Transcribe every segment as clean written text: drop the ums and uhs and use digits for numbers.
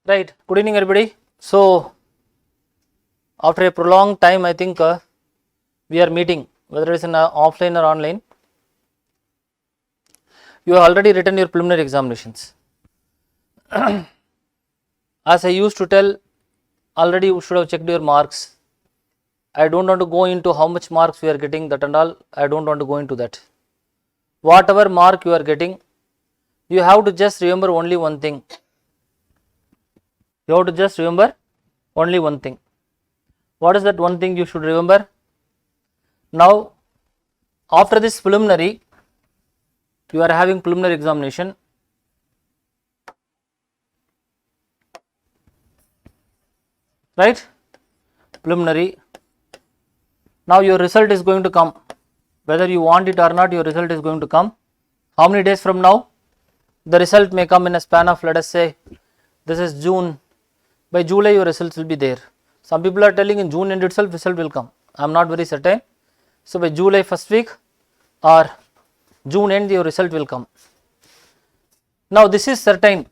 Right, good evening everybody. So, after a prolonged time, I think we are meeting, whether it is in offline or online. You have already written your preliminary examinations. As I used to tell, already you should have checked your marks. I don't want to go into how much marks we are getting, that and all. I don't want to go into that. Whatever mark you are getting, you have to just remember only one thing. You have to just remember only one thing. What is that one thing you should remember? Now, after this preliminary, you are having preliminary examination. Right? Preliminary. Now your result is going to come. Whether you want it or not, your result is going to come. How many days from now? The result may come in a span of, let us say, this is June. By July, your results will be there. Some people are telling in June end itself, result will come. I am not very certain. So, by July first week or June end, your result will come. Now, this is certain.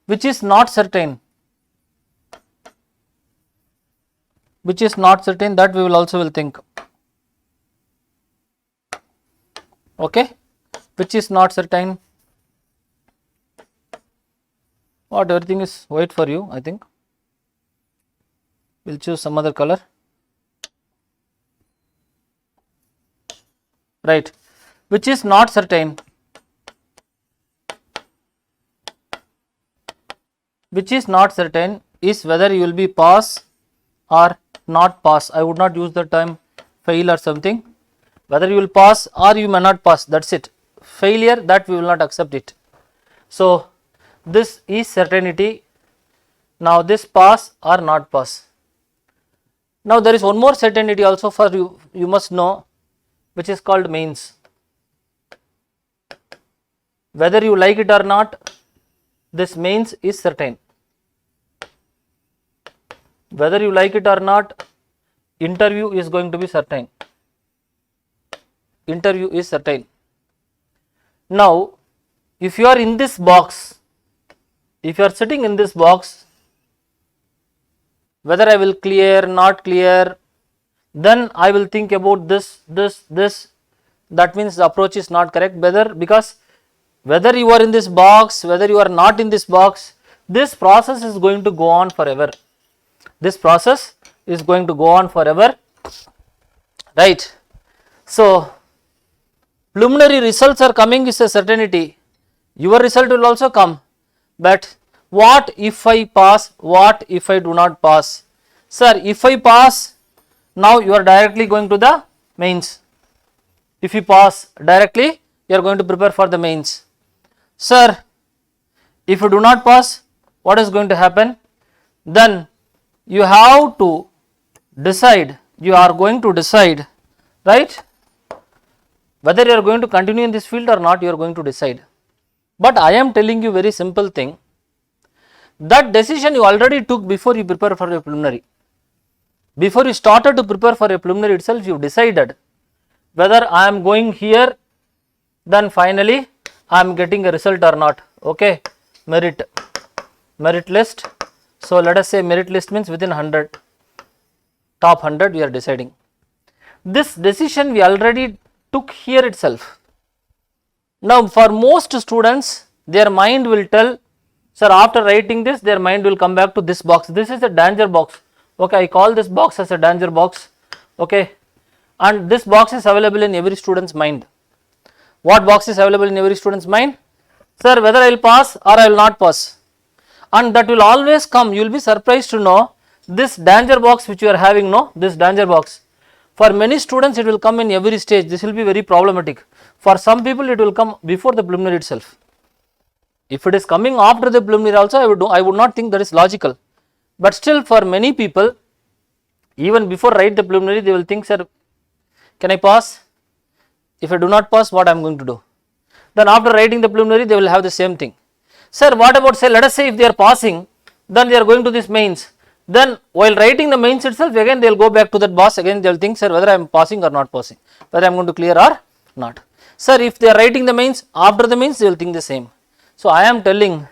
Which is not certain? Which is not certain, that we will also think. Okay? Which is not certain? What, everything is white for you, I think. We'll choose some other color. Right. Which is not certain? Which is not certain is whether you will be pass or not pass. I would not use the term fail or something. Whether you will pass or you may not pass, that's it. Failure, that we will not accept it. So, this is certainty. Now, this pass or not pass. Now, there is one more certainty also for you, you must know, which is called mains. Whether you like it or not, this mains is certain. Whether you like it or not, interview is going to be certain. Interview is certain. Now, if you are in this box, if you are sitting in this box, whether I will clear, not clear, then I will think about this. That means the approach is not correct. Because whether you are in this box, whether you are not in this box, this process is going to go on forever. This process is going to go on forever. Right. So, preliminary results are coming is a certainty. Your result will also come. But what if I pass? What if I do not pass? Sir, if I pass, now you are directly going to the mains. If you pass directly, you are going to prepare for the mains. Sir, if you do not pass, what is going to happen? Then you have to decide, you are going to decide, right? Whether you are going to continue in this field or not, you are going to decide. But I am telling you very simple thing. That decision you already took before you prepare for a preliminary. Before you started to prepare for a preliminary itself, you decided whether I am going here, then finally I am getting a result or not. Okay, merit list. So, let us say merit list means within 100, top 100 we are deciding. This decision we already took here itself. Now, for most students, their mind will tell, sir, after writing this, their mind will come back to this box. This is a danger box. Okay, I call this box as a danger box. Okay, and this box is available in every student's mind. What box is available in every student's mind? Sir, whether I will pass or I will not pass. And that will always come. You will be surprised to know this danger box which you are having, no, this danger box. For many students, it will come in every stage. This will be very problematic. For some people, it will come before the preliminary itself. If it is coming after the preliminary also, I would not think that is logical. But still, for many people, even before write the preliminary, they will think, sir, can I pass? If I do not pass, what I am going to do? Then after writing the preliminary, they will have the same thing. Sir, what about, say, let us say if they are passing, then they are going to this mains. Then while writing the mains itself, again they will go back to that box, again they will think, sir, whether I am passing or not passing, whether I am going to clear or not. Sir, if they are writing the mains, after the mains they will think the same. So I am telling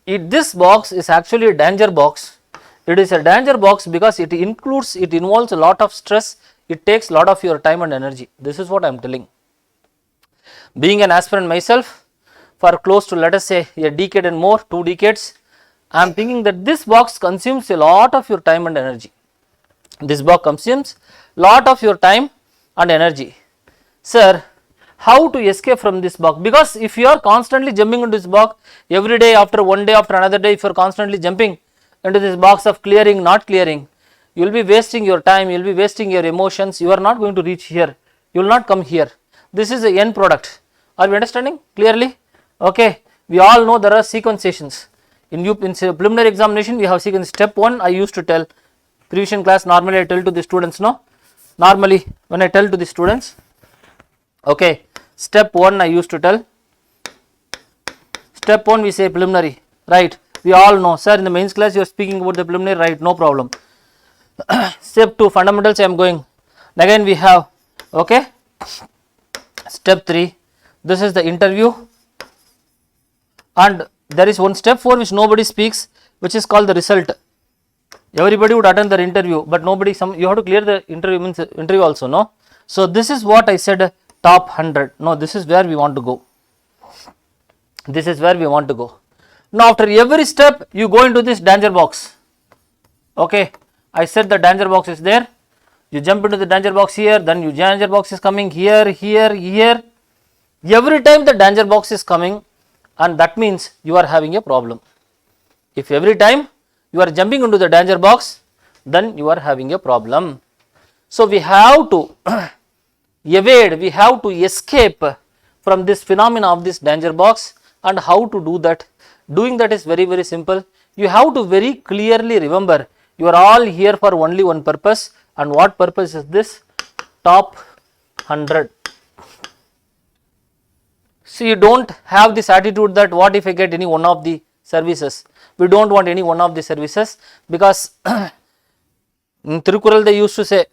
this box is actually a danger box. It is a danger box because it involves a lot of stress. It takes a lot of your time and energy. This is what I am telling. Being an aspirant myself for close to, let us say, a decade and more, 2 decades, I am thinking that this box consumes a lot of your time and energy. This box consumes lot of your time and energy. Sir, how to escape from this box? Because if you are constantly jumping into this box every day, after one day, after another day, if you are constantly jumping into this box of clearing, not clearing, you will be wasting your time, you will be wasting your emotions, you are not going to reach here, you will not come here. This is the end product. Are we understanding clearly? Okay, we all know there are sequences. In preliminary examination, we have sequence. Step 1, I used to tell, prevision class, normally I tell to the students, no? Normally, when I tell to the students, okay, step 1 I used to tell, step 1 we say preliminary, right? We all know, sir, in the mains class you are speaking about the preliminary, right? No problem. Step 2, fundamentals I am going. Again we have, okay, step 3, this is the interview, and there is one step 4 which nobody speaks, which is called the result. Everybody would attend the interview, but nobody, you have to clear the interview, means interview also, no? So this is what I said, top 100. No, this is where we want to go. This is where we want to go. Now after every step, you go into this danger box. Okay, I said the danger box is there. You jump into the danger box here, then your danger box is coming here, here, here. Every time the danger box is coming, and that means you are having a problem. If every time you are jumping into the danger box, then you are having a problem. So we have to evade, we have to escape from this phenomena of this danger box. And how to do that? Doing that is very, very simple. You have to very clearly remember, you are all here for only one purpose, and what purpose is this? Top 100. So you don't have this attitude that what if I get any one of the services. We don't want any one of the services, because in Thirukural they used to say,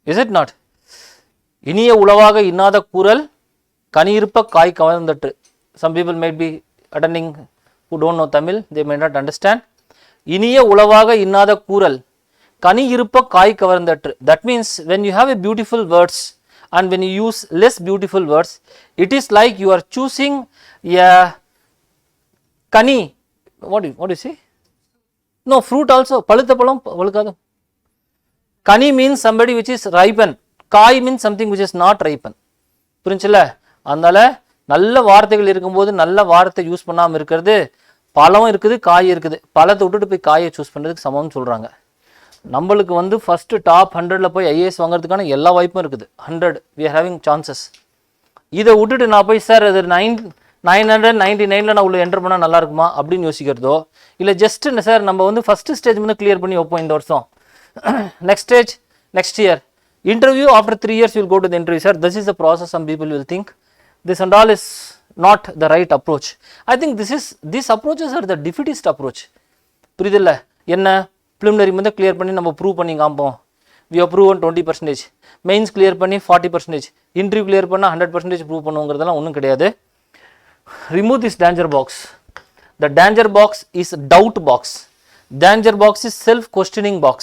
is it not? Iniya ulavaga innada kural kanirpa kai kavarndattu. Some people might be attending who don't know Tamil, they may not understand. Iniya ulavaga innada kural kanirpa kai kavarndattu. That means when you have a beautiful words and when you use less beautiful words, it is like you are choosing a kani. What do you say? No, fruit also. Palutha palam valukadu. Kani means somebody which is ripen. Kai means something which is not ripen. புரிஞ்சுல? அதனால நல்ல வார்த்தைகள் இருக்கும்போது நல்ல வார்த்தை use பண்ணாம இருக்கிறது, பழம் இருக்குது காய் இருக்குது, பழத்தை விட்டுட்டு போய் காயை சூஸ் பண்ணுறதுக்கு சமம்னு சொல்கிறாங்க. நம்மளுக்கு வந்து ஃபஸ்ட்டு டாப் 100ல போய் ஐஏஎஸ் வாங்குறதுக்கான எல்லா வாய்ப்பும் இருக்குது. 100 we are having chances. இதை விட்டுட்டு நான் போய் சார் அது 999ல் நான் உள்ள என்டர் பண்ணால் நல்லா இருக்குமா அப்படின்னு யோசிக்கிறதோ, இல்லை ஜஸ்ட் சார் நம்ம வந்து ஃபஸ்ட்டு ஸ்டேஜ் வந்து கிளியர் பண்ணி வைப்போம் இந்த வருஷம், next stage next year, interview after 3 years you will go to the interview. Sir, this is the process. Some people will think this and all is not the right approach. I think these approaches are the defeatist approach. புரியுதில்ல? என்ன preliminary வந்து clear பண்ணி நம்ம prove பண்ணி காம்போம், we have proven 20%, mains clear பண்ணி 40%, interview clear பண்ணா 100% prove பண்ணுங்கிறதெல்லாம் ஒன்றும் கிடையாது. Remove this danger box. The danger box is doubt box. Danger box is self questioning box.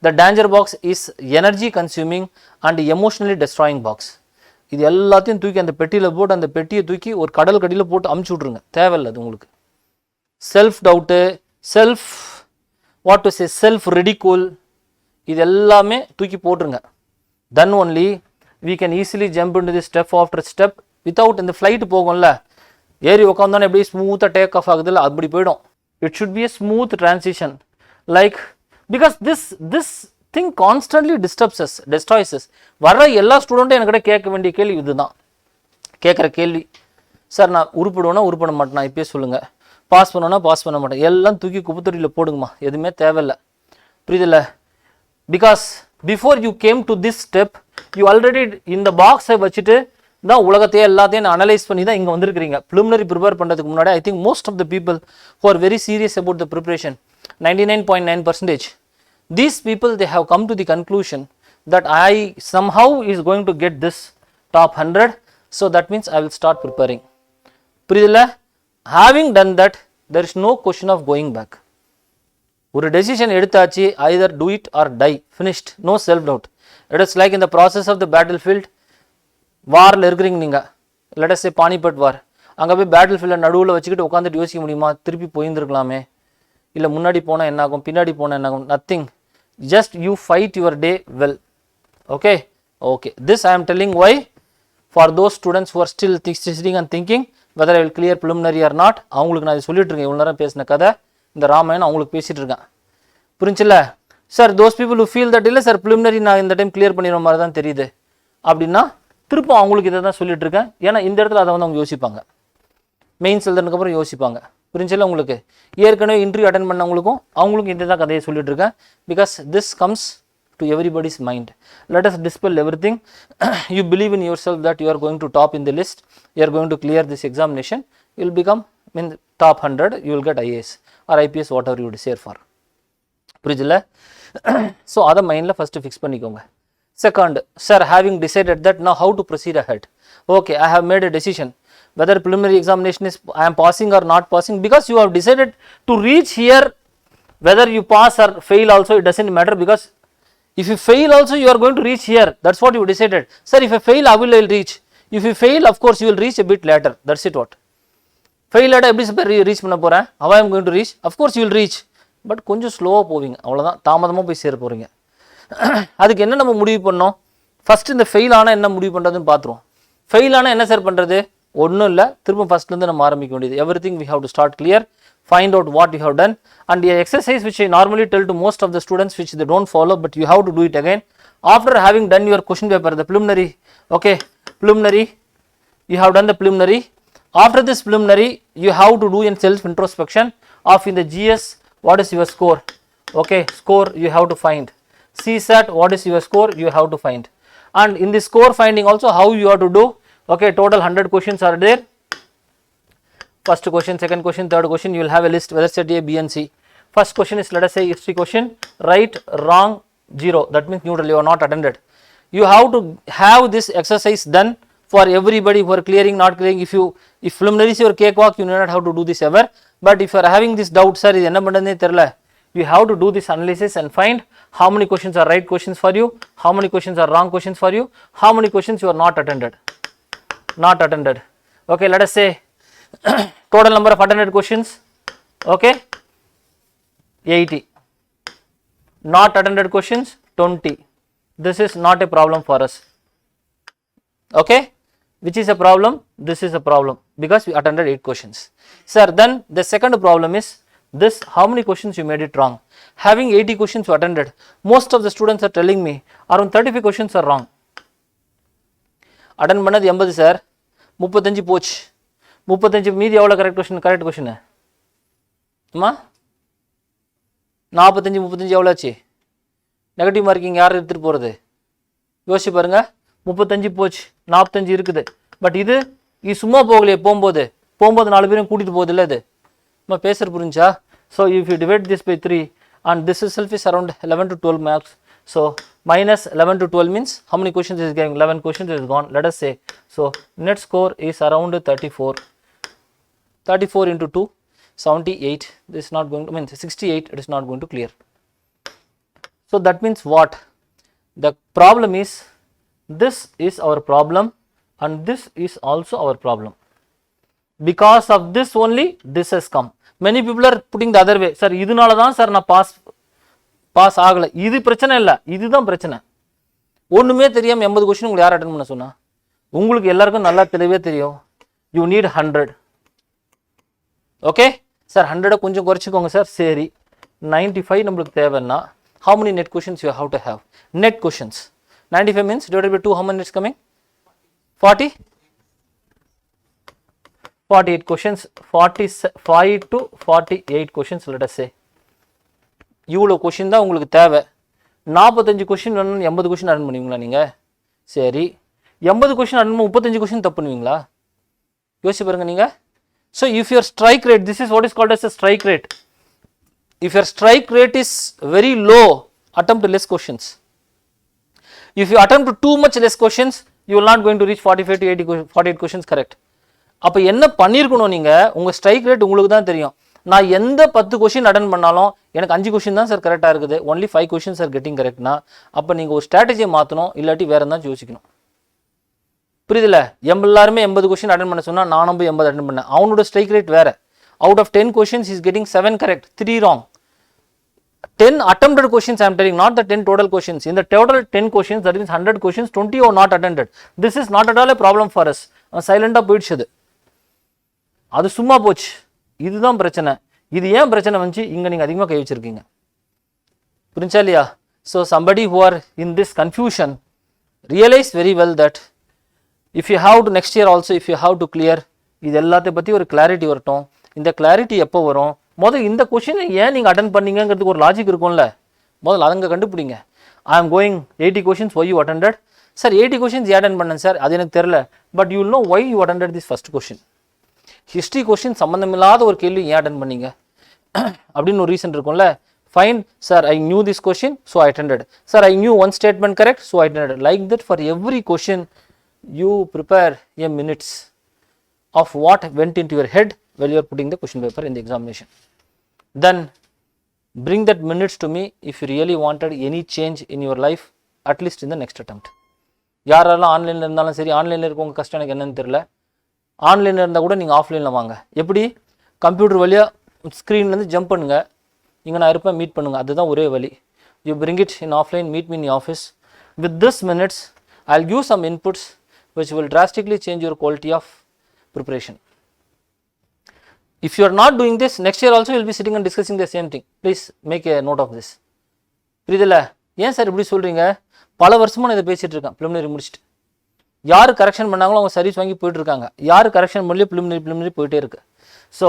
The danger box is energy consuming and emotionally destroying box. இது எல்லாத்தையும் தூக்கி அந்த பெட்டியில் போட்டு அந்த பெட்டியை தூக்கி ஒரு கடல் கடியில் போட்டு அமுச்சு விட்ருங்க, தேவையில்லை அது உங்களுக்கு. செல்ஃப் டவுட்டு, செல்ஃப் ரிடிகூல், இது எல்லாமே தூக்கி போட்டுருங்க. then only we can easily jump into this step after step without இந்த ஃப்ளைட் போகும்ல, ஏறி உட்காந்தோன்னே எப்படி ஸ்மூத்தாக டேக் ஆஃப் ஆகுதுல்ல, அப்படி போயிடும். It should be a smooth transition, like because this thing constantly destroys us. வர எல்லா ஸ்டூடெண்ட்டும் என்கிட்ட கேட்க வேண்டிய கேள்வி இதுதான், கேட்குற கேள்வி. சார் நான் உருப்பிடுவேன்னா உருப்பிட மாட்டேன், இப்பயே சொல்லுங்கள். பாஸ் பண்ணுவேன்னா பாஸ் பண்ண மாட்டேன், எல்லாம் தூக்கி குப்பத்தொட்டியில் போடுங்கம்மா, எதுவுமே தேவையில்லை. புரியுதில்ல? Because before you came to this step, you already இந்த பாக்ஸை வச்சுட்டு தான் உலகத்தையே எல்லாத்தையும் அனலைஸ் பண்ணி தான் இங்கே வந்திருக்கிறீங்க. ப்ரிலிமினரி ப்ரிப்பேர் பண்ணுறதுக்கு முன்னாடி I think most of the people who are very serious about the preparation, 99.9%, these people they have come to the conclusion that I somehow is going to get this top 100, so that means I will start preparing. புரியுதுல்ல? having done that, there is no question of going back. ஒரு decision எடுத்தாச்சு, either do it or die, finished, no self doubt. It is like in the process of the battlefield, வாரில் இருக்கிறீங்க நீங்கள், let us say Panipat வார், அங்கே போய் battle ஃபீல்டை நடுவில் வச்சுக்கிட்டு உட்காந்துட்டு யோசிக்க முடியுமா, திருப்பி போயிருந்துருக்கலாமே, இல்லை முன்னாடி போனால் என்ன ஆகும், பின்னாடி போனால் என்ன ஆகும், nothing, just you fight your day well. Okay, okay, this I am telling why, for those students who are still sitting and thinking whether I will clear preliminary or not, அவங்களுக்கு நான் சொல்லிட்டு இருக்கேன், இவ்வளோ நேரம் பேசின கதை இந்த ராமாயணம் அவங்களுக்கு பேசிட்டு இருக்கேன், புரிஞ்சில்ல sir. those people who feel that இல்லை சார் preliminary நான் இந்த டைம் கிளியர் பண்ணிடுற மாதிரி தான் தெரியுது அப்படின்னா, திரும்ப அவங்களுக்கு இதை தான் சொல்லிட்டு இருக்கேன். ஏன்னா இந்த இடத்துல அதை வந்து அவங்க யோசிப்பாங்க, மெயின்ஸ் எழுதுனதுக்கப்புறம் யோசிப்பாங்க, புரிஞ்சில்ல உங்களுக்கு. ஏற்கனவே இன்டர்வியூ அட்டன் பண்ணவங்களுக்கும் அவங்களுக்கும் இந்த தான் கதையை சொல்லிட்டு இருக்கேன். Because this comes to everybody's mind. Let us dispel everything. You believe in yourself that you are going to top in the list, you are going to clear this examination, you will become in top 100, you will get IAS or IPS, whatever you desire for. புரியுதுல்ல? So அதை மைண்டில் first fix பண்ணிக்கோங்க. Second, sir, having decided that, now how to proceed ahead. Okay, I have made a decision whether preliminary examination is I am passing or not passing, because you have decided to reach here. Whether you pass or fail also, it doesn't matter, because if you fail also you are going to reach here, that's what you decided. Sir, if I fail, I will reach. If you fail, of course you will reach a bit later, that's it. What fail later எப்படி reach பண்ண போகிறேன், how I am going to reach, of course you will reach, but கொஞ்சம் ஸ்லோவாக போவீங்க, அவ்வளோதான், தாமதமாக போய் சேர போகிறீங்க. அதுக்கு என்ன நம்ம முடிவு பண்ணோம், ஃபஸ்ட்டு இந்த ஃபெயில் ஆனால் என்ன முடிவு பண்ணுறதுன்னு பார்த்துருவோம். ஃபெயில் ஆனால் என்ன சார் பண்ணுறது, ஒன்றும் இல்லை, திரும்ப ஃபஸ்ட்லேருந்து நம்ம ஆரம்பிக்க வேண்டியது. Everything we have to start clear, find out what you have done, and the exercise which I normally tell to most of the students which they don't follow, but you have to do it again after having done your question paper, the preliminary. Okay, preliminary, you have done the preliminary. After this preliminary, you have to do a self introspection of in the GS what is your score. Okay, score you have to find. CSAT what is your score you have to find, and in the score finding also how you have to do. Okay, total 100 questions are there. First question, second question, third question, you will have a list whether set A, B and C. First question is, let us say, history question, right, wrong, 0, that means neutral, you are not attended. You have to have this exercise done for everybody who are clearing, not clearing. If preliminary is your cakewalk, you know not how to do this ever, but if you are having this doubt, sir, idu enna pandradhu therilla, you have to do this analysis and find how many questions are right questions for you, how many questions are wrong questions for you, how many questions you are not attended. Okay, let us say total number of attended questions, okay, 80, not attended questions 20. This is not a problem for us. Okay, which is a problem, this is a problem, because we attended 8 questions. Sir, then the second problem is this, how many questions you made it wrong. Having 80 questions you attended, most of the students are telling me around 35 questions are wrong. Attend பண்ணது 80 sir, 35 போச்சு, 35 மீதி எவ்வளோ correct question அம்மா, 45 35 எவ்வளோ ஆச்சு, negative marking யார் எடுத்துகிட்டு போகிறது, யோசிச்சு பாருங்க. 35 போச்சு, 45 இருக்குது, பட் இது சும்மா போகலையே, போகும்போது 4 பேரும் கூட்டிகிட்டு போகுது இல்லை, இது நம்ம பேசுகிற புரிஞ்சா. So if you divide this by 3 and this itself is around 11 to 12 marks, so minus 11 to 12 means how many questions is getting, 11 questions is gone, let us say. So net score is around 34 into 2, 78, this is not going to, 68, it is not going to clear. So that means what, the problem is, this is our problem and this is also our problem. Because of this only this has come. Many people are putting the other way, sir idunala dhaan sir na pass agala, idu prachana illa, idu dhaan prachana. ஒண்ணுமே தெரியாம 80 question உங்களுக்கு யார் attend பண்ண சொன்னா, உங்களுக்கு எல்லாருக்கும் நல்லா தெரியவே தெரியும். you need 100. ஓகே சார், 100 கொஞ்சம் குறைச்சிக்கோங்க சார், சரி 95 நம்மளுக்கு தேவைன்னா how many net questions you have to have, net questions 95 means divided by 2, how many is coming, 48 questions, 45 to 48 questions, let us say. இவ்வளோ கொஷின் தான் உங்களுக்கு தேவை. 45 கொஷின் வேணும், 80 கொஷின் அட்டன் பண்ணுவீங்களா நீங்கள்? சரி, 80 கொஷின் அட்டன் 35 கொஷின் தப்பு பண்ணுவீங்களா? யோசிச்சு பாருங்க நீங்கள். So if your strike rate, this is what is called as a strike rate. If your strike rate is very low, attempt less questions. If you attempt too much less questions, you will not going to reach 45 to 48 questions correct. அப்போ என்ன பண்ணியிருக்கணும் நீங்கள், உங்கள் strike rate உங்களுக்கு தான் தெரியும். நான் எந்த 10 கொஷின் அட்டன் பண்ணாலும் எனக்கு 5 கொஷின் தான் சார் கரெக்டாக இருக்குது, ஒன்லி 5 கொஷின்ஸ் ஆர் கெட்டிங் கரெக்ட்னா, அப்போ நீங்கள் ஒரு ஸ்ட்ராட்டஜியை மாற்றணும், இல்லாட்டி வேறு எதாவது யோசிக்கணும். புரியுதுல? எல்லாருமே 80 கொஷின் அட்டன் பண்ண சொன்னால் நானும் போய் 80 அட்டன் பண்ணேன். அவனோட ஸ்ட்ரைக் ரேட் வேறு. Out of 10 questions is getting 7 correct, 3 wrong. 10 attempted questions I am telling, not the 10 total questions. In the total 10 questions, that means 100 questions, 20 are not attended. This is not at all a problem for us. சைலண்டாக போயிடுச்சு, அது சும்மா போச்சு. இதுதான் பிரச்சனை. இது ஏன் பிரச்சனை வந்துச்சு, இங்கே நீங்கள் அதிகமாக கை வச்சிருக்கீங்க. புரிஞ்சா இல்லையா? So somebody who are in this confusion, realize very well that if you have to next year also, if you have to clear, இது எல்லாத்தை பற்றி ஒரு கிளாரிட்டி வரட்டும். இந்த கிளாரிட்டி எப்போ வரும், முதல் இந்த கொஷினை ஏன் நீங்கள் அட்டன் பண்ணீங்கிறதுக்கு ஒரு லாஜிக் இருக்கும்ல, முதல்ல அதங்க கண்டுபிடிங்க. I am going 80 questions, why you attended sir? 80 questions attend பண்ணேன் சார், அது எனக்கு தெரில, but you know why you attended this first question. History question சம்மந்தமில்லாத ஒரு கேள்வி ஏன் அட்டன் பண்ணீங்க அப்படின்னு ஒரு ரீசன் இருக்கும்ல. Fine sir, I knew this question, so I attended. Sir, I knew one statement correct, so I attended. Like that for every question you prepare a minutes of what went into your head while you are putting the question paper in the examination. Then bring that minutes to me if you really wanted any change in your life, at least in the next attempt. யாரெல்லாம் ஆன்லைனில் இருந்தாலும் சரி, ஆன்லைனில் இருக்கவங்க கஷ்டம் எனக்கு என்னன்னு தெரியல, ஆன்லைனில் இருந்தால் கூட நீங்கள் ஆஃப்லைனில் வாங்க. எப்படி? கம்ப்யூட்டர் வழியாக ஸ்க்ரீன்லேருந்து ஜம்ப் பண்ணுங்கள், இங்கே நான் இருப்பேன், மீட் பண்ணுங்கள், அதுதான் ஒரே வழி. You bring it in offline, meet me in the office. With this minutes, I'll give some inputs which will drastically change your quality of preparation. If you are not doing this, next year also you will be sitting and discussing the same thing. Please make a note of this. புரியுதுல்ல? ஏன் sir இப்படி சொல்கிறீங்க? பல வருஷமாக நான் இதை பேசிகிட்டு இருக்கேன். Preliminary முடிச்சுட்டு யார் கரெக்ஷன் பண்ணாங்களோ அவங்க சர்வீஸ் வாங்கி போயிட்டு இருக்காங்க, யார் கரெக்ஷன் பண்ணலையோ ப்ரிலிமினரி போயிட்டே இருக்கு. So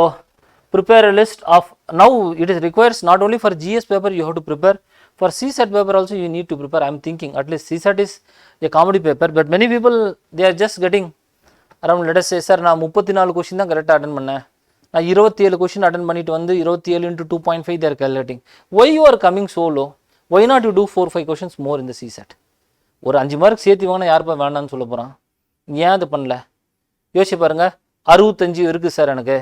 prepare a list of, now it is requires not only for GS paper you have to prepare, for CSAT paper also you need to prepare. I am thinking at least CSAT is a comedy paper, but many people they are just getting around, let us say, sir நான் 34 question தான் கரெக்டாக attend பண்ணேன், நான் 27 question attend பண்ணிட்டு வந்து 27 into 2.5 they are calculating. Why you are coming so low? Why not you do 4-5 questions more in the CSAT? ஒரு 5 mark சேர்த்து வாங்கினா யாருப்பா வேண்டான்னு சொல்ல போகிறான்? ஏன் அது பண்ணல யோசிச்சு பாருங்க. 65 இருக்குது சார், எனக்கு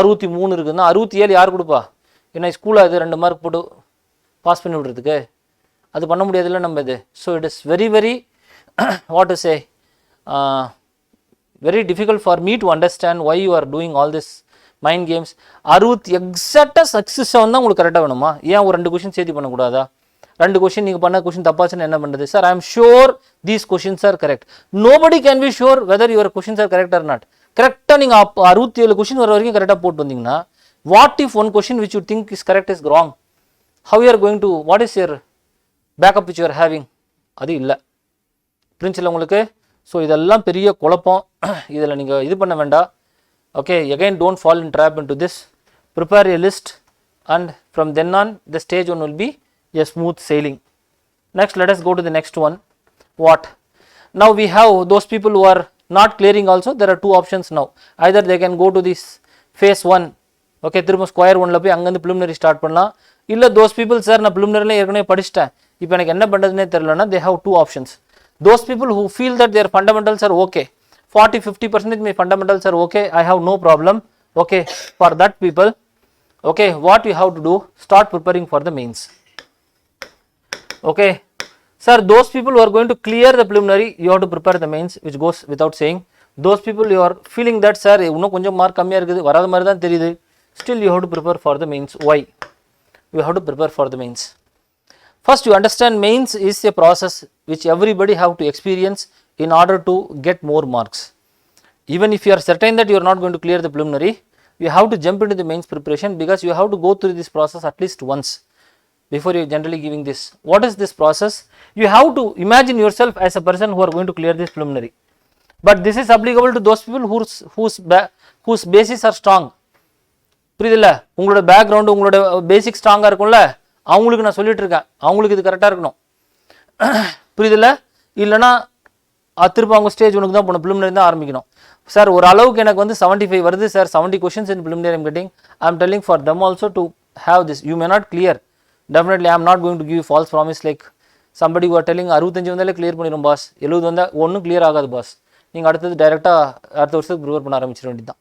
63 இருக்குதுன்னா 67 யார் கொடுப்பா? ஏன்னா ஸ்கூலில் அது 2 மார்க் போட்டு பாஸ் பண்ணி விடுறதுக்கு அது பண்ண முடியாதுல்ல நம்ம இது. So it is very very what to say, very difficult for me to understand why you are doing all this mind games. 60 எக்ஸாக்டாக சக்ஸஸ் தான் உங்களுக்கு கரெக்டாக வேணுமா? ஏன் ஒரு 2 கொஷின் சேர்த்து பண்ணக்கூடாதா? 2 கொஷின் நீங்கள் பண்ண கொஷின் தப்பாச்சுன்னு என்ன பண்ணுறது? Sir, I am sure these questions are correct. Nobody can be sure weather your questions are correct R not. கரெக்டாக நீங்கள் 67 கொஷின் வர வரைக்கும் கரெக்டாக போட்டு வந்தீங்கன்னா, what if one question which you think is correct is wrong, how you are going to, what is your backup which you are having? அது இல்லை. புரிஞ்சில்ல உங்களுக்கு? ஸோ இதெல்லாம் பெரிய குழப்பம், இதில் நீங்கள் இது பண்ண வேண்டாம். Okay, again don't fall in trap into this. Prepare a list and from then on the stage one will be a smooth sailing. Next, let us go to the next one. What? Now we have those people who are not clearing also. There are 2 options now. Either they can go to this phase 1, okay, திரும்ப square 1ல போய் அங்கேருந்து preliminary start பண்ணலாம். இல்லை those people, sir நான் preliminary ஏற்கனவே படிச்சிட்டேன், இப்போ எனக்கு என்ன பண்ணுறதுனே தெரியலன்னா, they have 2 options. Those people who feel that their fundamentals are okay, 40-50% my fundamentals are okay, I have no problem. Okay, for that people, okay, what you have to do, start preparing for the mains. Okay, sir, those people who are going to clear the preliminary, you have to prepare the mains, which goes without saying. Those people you are feeling that, sir, இன்னும் கொஞ்சம் mark கம்மியாக இருக்குது, வராத மாதிரி தான் தெரியுது, still you have to prepare for the mains. Why? You have to prepare for the mains. First, you understand mains is a process which everybody have to experience in order to get more marks. Even if you are certain that you are not going to clear the preliminary, you have to jump into the mains preparation, because you have to go through this process at least once before you are generally giving this. What is this process? You have to imagine yourself as a person who are going to clear this preliminary. But this is applicable to those people whose bases are strong. புரியுதுல்ல? உங்களோட background, உங்களோட பேசிக் ஸ்ட்ராங்காக இருக்கும்ல, அவங்களுக்கு நான் சொல்லிட்டு இருக்கேன், அவங்களுக்கு இது கரெக்டாக இருக்கணும். புரியுதுல்ல? இல்லைனா திரும்ப அவங்க ஸ்டேஜ் ஒன்று தான் போகணும், ப்ரிலிமினரி தான் ஆரம்பிக்கணும். சார், ஒரு அளவுக்கு எனக்கு வந்து 75 வருது sir, 70 questions in preliminary I'm getting, I am telling for them also to have this. You may not clear, definitely I am not going to give false promise like somebody you are telling 65 வந்தாலே clear பண்ணிடும் pass, 70 வந்தால் ஒன்றும் clear ஆகாது pass. நீங்கள் அடுத்தது டைரெக்டாக அடுத்த வருஷத்துக்கு ப்ரிப்பேர் பண்ண ஆரம்பிச்சிட வேண்டியது தான்.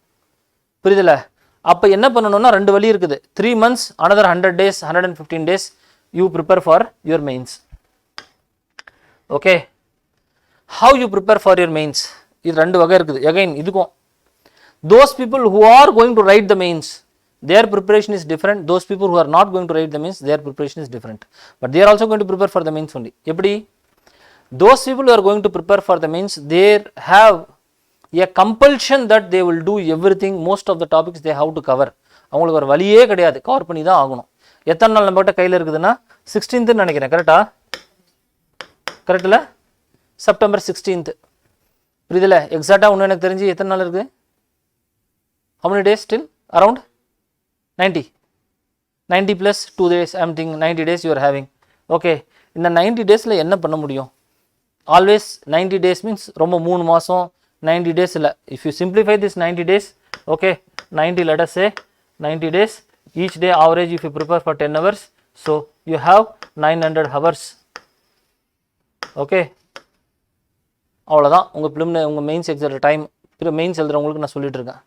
புரியுதில்ல? அப்போ என்ன பண்ணணும்னா 2 வழி இருக்குது. 3 months, another 100 days, 115 days you prepare for your mains. Okay, how you prepare for your mains? இது 2 வகை இருக்குது. Again இதுக்கும் those people who are going to write the mains, their preparation is different. Those people who are not going to write the mains, their preparation is different, but they are also going to prepare for the mains only. எப்படி? Those people who are going to prepare for the mains, they have a compulsion that they will do everything, most of the topics they have to cover. அவங்களுக்கு ஒரு வழியே கிடையாது, cover பண்ணி தான் ஆகணும். எத்தனை நாள் நம்மகிட்ட கையில் இருக்குதுன்னா 16th நினைக்கிறேன். கரெக்டா? கரெக்டில் September 16th. புரியுதுல? எக்ஸாக்டாக ஒன்று எனக்கு தெரிஞ்சு எத்தனை நாள் இருக்குது? How many days still? Around 90 plus 2 days. I am thinking 90 days you are having. Okay, இந்த 90 daysல என்ன பண்ண முடியும்? Always 90 days means ரொம்ப 3 மாதம் 90 days இல்லை. If you simplify this 90 days, okay, 90, let us say 90 days, each day average if you prepare for 10 hours, so you have 900 hours. Okay, அவ்வளோதான் உங்கள் mains exam time. Mains எழுதுறவங்களுக்கு நான் சொல்லிட்டு இருக்கேன்.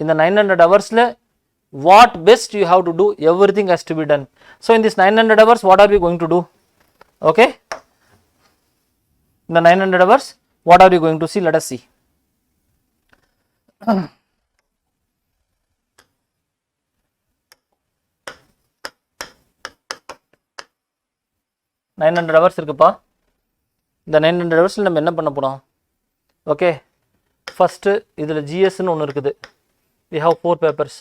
இந்த 900 ஹவர்ஸில் what best you have to do, everything has to be done. So in this 900 hours, what are we going to do? Okay, in the 900 hours, what are we going to see? Let us see. 900 hours இருக்குப்பா. இந்த 900 ஹவர்ஸில் நம்ம என்ன பண்ண போகிறோம்? Okay, first இதில் ஜிஎஸ்ன்னு ஒன்று இருக்குது. We have 4 papers.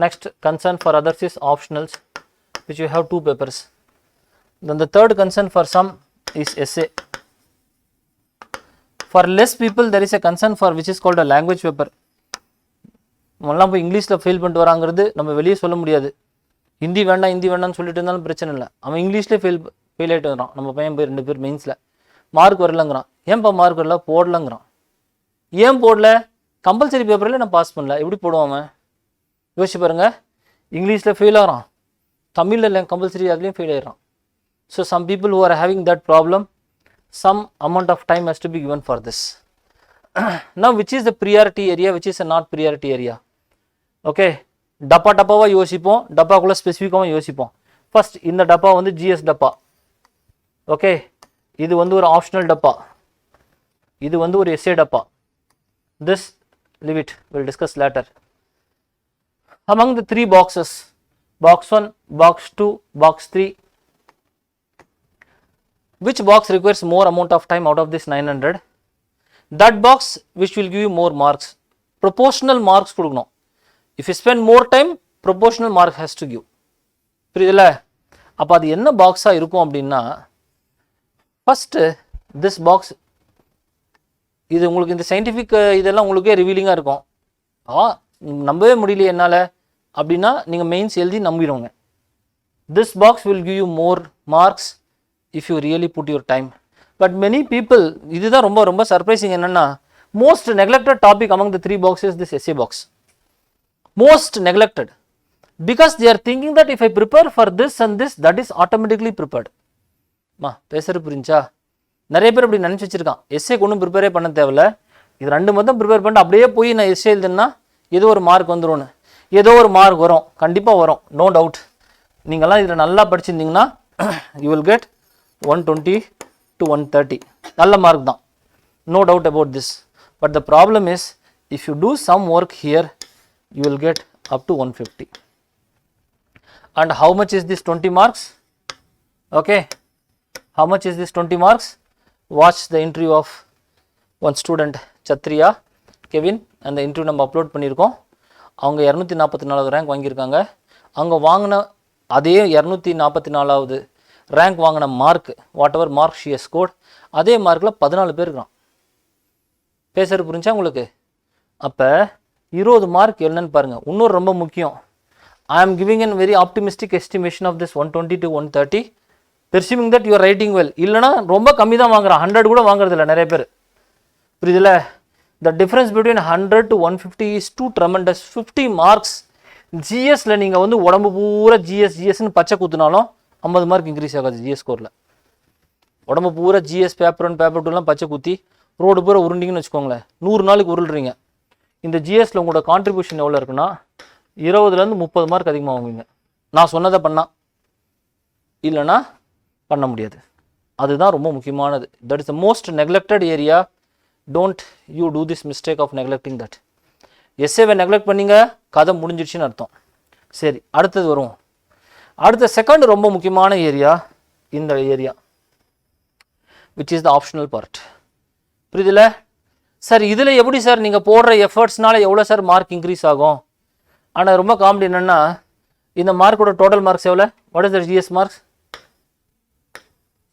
Next, concern for others is optionals, which we have 2 papers. Then the third concern for some is essay. For less people, there is a concern for which is called a language paper. நம்மளாம் போய் இங்கிலீஷில் fail பண்ணிட்டு வராங்கிறது நம்ம வெளியே சொல்ல முடியாது. ஹிந்தி வேண்டாம்னு சொல்லிட்டு இருந்தாலும் பிரச்சனை இல்லை. அவன் இங்கிலீஷ்லேயே ஃபெயில் ஆகிட்டு வரான். நம்ம பையன் போய் 2 பேர் மெயின்ஸில் மார்க் வரலங்கிறான். ஏன்ப்பா மார்க் வரல? போடலங்கிறான். ஏன் போடல? கம்பல்சரி பேப்பரில் நான் பாஸ் பண்ணல. எப்படி போடுவான் அவன்? யோசிச்சு பாருங்கள். இங்கிலீஷில் ஃபெயில் ஆகிறான், தமிழில் இல்லை கம்பல்சரி அதுலேயும் ஃபெயில் ஆகிடுறான். So some people who are having that problem, some amount of time has to be given for this. Now which is the priority area, which is a not priority area? Okay, டப்பாவாக யோசிப்போம், டப்பாக்குள்ளே ஸ்பெசிஃபிக்காகவும் யோசிப்போம். First இந்த டப்பா வந்து GS டப்பா. Okay, இது வந்து ஒரு optional டப்பா, இது வந்து ஒரு எஸ்ஏ டப்பா. This leave it, we'll discuss later. Among the 3 boxes, box 1, box 2, box 3, which box requires more amount of time out of this 900? That box which will give you more marks. Proportional marks கொடுக்கணும். If you spend more time, proportional mark has to give. புரியுதுல? அப்போ அது என்ன பாக்ஸாக இருக்கும் அப்படின்னா, first this box, இது உங்களுக்கு இந்த சயின்டிஃபிக் இதெல்லாம் உங்களுக்கே ரிவீலிங்காக இருக்கும். நம்பவே முடியல என்னால் அப்படின்னா நீங்கள் மெயின்ஸ் எழுதி நம்பிடுவோங்க. This box will give you more marks if you really put your time. But many people, இதுதான் ரொம்ப சர்ப்ரைசிங் என்னன்னா, most neglected topic among the 3 boxes this essay box. Most neglected because they are thinking that if I prepare for this and this, that is automatically prepared. பேசுறது புரிஞ்சா? நிறைய பேர் அப்படி நினச்சி வச்சிருக்கான். எஸ்ஏக்கு ஒன்றும் ப்ரிப்பேரே பண்ண தேவையில்ல, இது 2 மட்டும் ப்ரிப்பேர் பண்ணிட்டு அப்படியே போய் நான் எஸ்ஏ எழுதுன்னா ஏதோ ஒரு மார்க் வந்துடும்னு. ஏதோ ஒரு மார்க் வரும், கண்டிப்பாக வரும், நோ டவுட். நீங்கள்லாம் இதில் நல்லா படிச்சிருந்தீங்கன்னா you will get 120 to 130. நல்ல மார்க் தான், no doubt about this. But the problem is, if you do some work here, you will get up to 150. And how much is this 20 marks? Okay, how much is this 20 marks? Watch the interview of one student, Chatriya Kevin, and the interview நம்ம upload பண்ணியிருக்கோம். அவங்க 244 rank வாங்கியிருக்காங்க. அவங்க வாங்கின அதே 244வது rank வாங்கின mark, what ever mark she has scored, அதே மார்க்கில் 14 பேர் இருக்கிறான். பேசுறது புரிஞ்சா உங்களுக்கு? அப்போ 20 மார்க் என்னன்னு பாருங்கள். இன்னொரு ரொம்ப முக்கியம், I am giving an very optimistic estimation of this 120 to 130, perceiving that you're writing well. இல்லைனா ரொம்ப கம்மி தான் வாங்குறான், 100 கூட வாங்குறதில்ல நிறைய பேர். புரியுதுல்ல? The difference between 100 to 150 is too tremendous. 50 marks ஜிஎஸ்ல நீங்கள் வந்து உடம்பு பூரா ஜிஎஸ்ன்னு பச்சை குத்துனாலும் 50 மார்க் இன்க்ரீஸ் ஆகாது ஜிஎஸ் ஸ்கோரில். உடம்பு பூரா ஜிஎஸ் பேப்பர் 1 பேப்பர் 2லாம் பச்சை குத்தி ரோடு பூரா உருண்டிங்கன்னு வச்சுக்கோங்களேன், 100 நாளுக்கு உருள்றீங்க. இந்த ஜிஎஸ்ல உங்களோட கான்ட்ரிபியூஷன் எவ்வளோ இருக்குன்னா 20லேருந்து 30 மார்க் அதிகமாக வாங்குவீங்க. நான் சொன்னதை பண்ணா, இல்லைன்னா பண்ண முடியாது. அதுதான் ரொம்ப முக்கியமானது. That is the most neglected area. Don't you do this mistake of neglecting that. எஸ்ஏவை நெக்லெக்ட் பண்ணீங்க, கதை முடிஞ்சிடுச்சுன்னு அர்த்தம். சரி, அடுத்தது வரும். அடுத்த செகண்ட் ரொம்ப முக்கியமான ஏரியா இந்த area, which is the optional part. புரியுதுல சார்? இதில் எப்படி சார் நீங்கள் போடுற எஃபர்ட்ஸ்னால எவ்வளோ சார் மார்க் இன்க்ரீஸ் ஆகும்? ஆனால் ரொம்ப காமெடி என்னென்னா, இந்த மார்க்கோட டோட்டல் மார்க்ஸ் எவ்வளோ? What is the GS marks?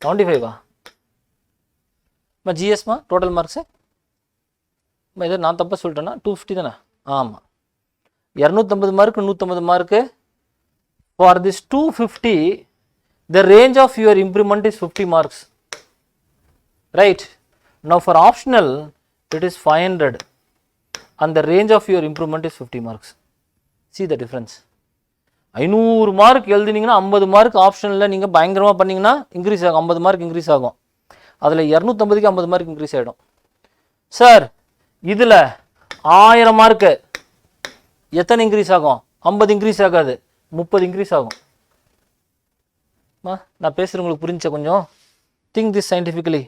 75 ஜிஎஸ்மா டோட்டல் மார்க்ஸு? இதை நான் தப்பாக சொல்லிட்டேன்னா 250 தானே? ஆமாம், 250 mark 150 mark. For this 250 the range of your improvement is 50 marks, right? Now for optional it is 500 and the range of your improvement is 50 marks. See the difference. 500 mark எழுதினீங்கன்னா 50 mark ஆப்ஷனில் நீங்கள் பயங்கரமாக பண்ணிங்கன்னா இன்க்ரீஸ் ஆகும், 50 mark increase ஆகும். அதில் 250க்கு 50 mark increase ஆகிடும். Sir இதில் 1000 மார்க்கு எத்தனை இன்க்ரீஸ் ஆகும்? 50 இன்க்ரீஸ் ஆகாது, 30 இன்க்ரீஸ் ஆகும். நான் பேசுகிறேன், உங்களுக்கு புரிஞ்ச கொஞ்சம்? Think this scientifically.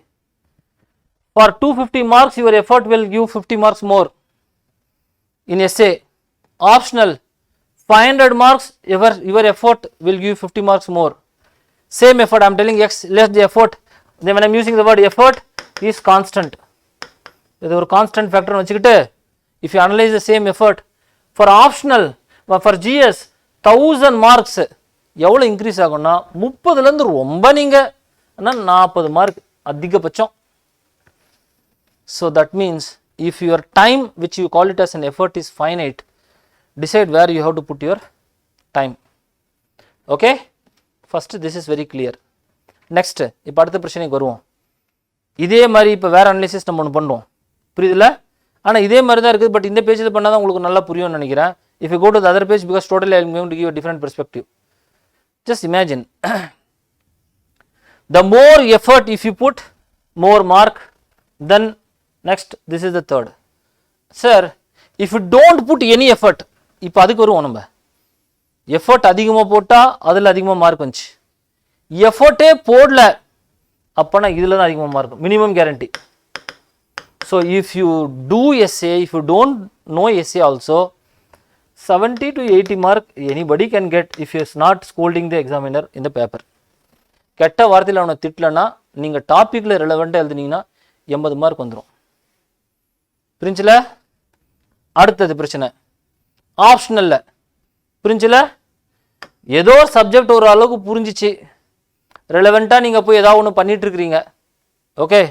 For 250 marks your effort will give 50 marks more in SA. Optional 500 marks, your effort will give 50 marks more. Same effort, I am telling x less the effort. Then when I am using the word effort is constant. இது ஒரு constant factor வச்சுக்கிட்டு, if you analyze the same effort for optional, for GS 1000 marks எவ்வளோ increase ஆகும்னா 30லேருந்து ரொம்ப நீங்கள் ஆனால் 40 mark அதிகபட்சம். So that means if your time which you call it as an effort is finite, decide where you have to put your time. Okay, first this is very clear. Next, இப்போ அடுத்த பிரச்சனைக்கு வருவோம். இதே மாதிரி இப்போ வேறு analysis நம்ம ஒன்று பண்ணுறோம், புரியுதுல? ஆனால் இதே மாதிரி தான் இருக்குது, பட் இந்த பேஜில் பண்ணால் தான் உங்களுக்கு நல்லா புரியும்னு நினைக்கிறேன். If you go to the other page, because totally I am going to give a different perspective. Just imagine the more effort if you put, more mark. Then next, this is the third. Sir, if you don't put any effort, இப்போ அதுக்கு வருவோம். நம்ம effort அதிகமாக போட்டால் அதில் அதிகமாக mark வந்துச்சு, எஃபர்ட்டே போடல அப்போனா இதில் தான் அதிகமாக mark, minimum guarantee. So if you do SA, if you don't know SA also 70 to 80 mark anybody can get if you is not scolding the examiner இந்த பேப்பர். கெட்ட வார்த்தையில் அவனை திட்டலைன்னா நீங்கள் டாப்பிக்கில் ரெலவெண்ட்டாக எழுதுனீங்கன்னா 80 மார்க் வந்துடும். புரிஞ்சுல? அடுத்தது பிரச்சனை ஆப்ஷனல்ல. புரிஞ்சுல? ஏதோ சப்ஜெக்ட் ஒரு அளவுக்கு புரிஞ்சிச்சு, ரெலவெண்ட்டாக நீங்கள் போய் ஏதாவது ஒன்று பண்ணிட்டு இருக்கிறீங்க, ஓகே.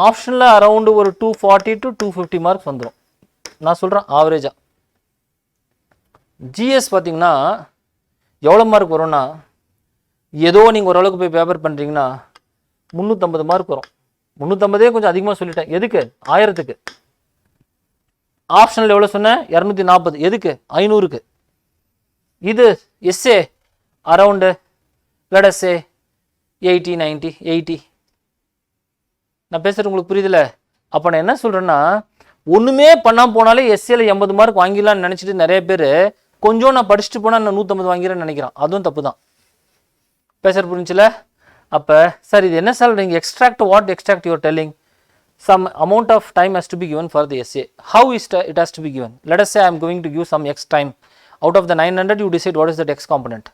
ஆப்ஷனில் அரௌண்டு ஒரு 240 to 250 மார்க்ஸ் வந்துடும். நான் சொல்கிறேன் ஆவரேஜாக. ஜிஎஸ் பார்த்தீங்கன்னா எவ்வளோ மார்க் வரும்னா, ஏதோ நீங்கள் ஓரளவுக்கு போய் பேப்பர் பண்ணுறீங்கன்னா 350 மார்க் வரும். 350 கொஞ்சம் அதிகமாக சொல்லிட்டேன். எதுக்கு? 1000க்கு. ஆப்ஷனில் எவ்வளோ சொன்னேன்? 240. எதுக்கு? 500க்கு. இது SA around let us say 80, 90, 80. நான் பேசுகிறது உங்களுக்கு புரியுதுல? அப்போ நான் என்ன சொல்கிறேன்னா, ஒன்றுமே பண்ணாமல் போனாலே எஸ்ஏல 80 மார்க் வாங்கிடலான்னு நினச்சிட்டு நிறைய பேர் கொஞ்சம் நான் படிச்சுட்டு போனால் நான் 150 வாங்கிறேன்னு நினைக்கிறான். அதுவும் தப்பு தான். பேசுகிறது புரிஞ்சுல? அப்போ சார் இது என்ன சார் நீங்கள் extract, what extract you are telling? Some amount of time has to be given for the essay. How is it has to be given? Let us say I am going to give some x time. Out of the 900, you decide what is that x component.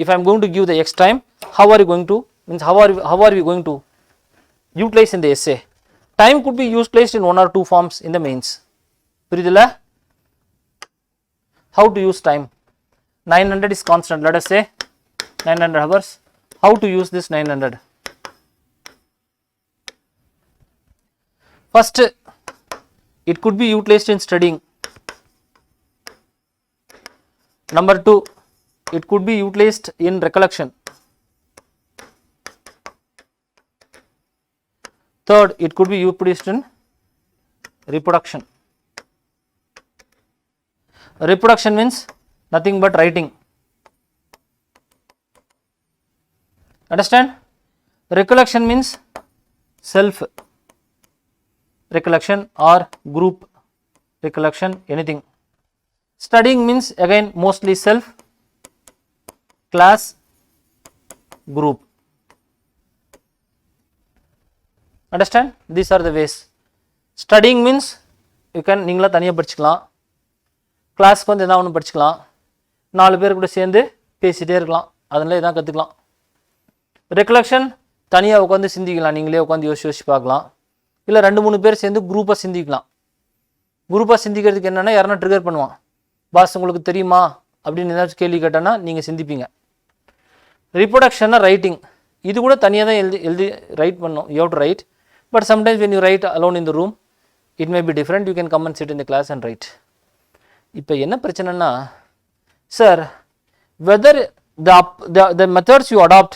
If I am going to give the x time, how are you going to, means how are we going to utilize in the essay? Time could be utilized in one or two forms in the mains. புரியுதுல? How to use time? 900 is constant. Let us say 900 hours. How to use this 900? First, it could be utilized in studying. Number 2, it could be utilized in recollection. Third, it could be utilized in reproduction. Reproduction means nothing but writing. Understand? Recollection means self. recollection or group recollection, anything. Studying means again mostly self, class, group. Understand? These are the ways. Studying means you can நீங்களா தனியாக படிச்சுக்கலாம், கிளாஸ்க்கு வந்து எதாவது ஒன்று படிச்சுக்கலாம், 4 பேர் கூட சேர்ந்து பேசிகிட்டே இருக்கலாம், அதனால இதான் கற்றுக்கலாம். ரெக்கலெக்ஷன் தனியாக உட்காந்து சிந்திக்கலாம், நீங்களே உட்காந்து யோசிச்சு பார்க்கலாம், இல்லை 2-3 பேர் சேர்ந்து குரூப்பாக சிந்திக்கலாம். குரூப்பாக சிந்திக்கிறதுக்கு என்னென்னா யாருன்னா ட்ரிகர் பண்ணுவான், பாஸ் உங்களுக்கு தெரியுமா அப்படின்னு ஏதாச்சும் கேள்வி கேட்டானா நீங்கள் சிந்திப்பீங்க. ரிப்ரொடக்ஷன்னா ரைட்டிங், இது கூட தனியாக தான் எழுதி ரைட் பண்ணோம், you have to write, but sometimes when you write alone in the room it may be different, you can come and sit in the class and write. இப்போ என்ன பிரச்சனைனா sir, whether the methods you adopt,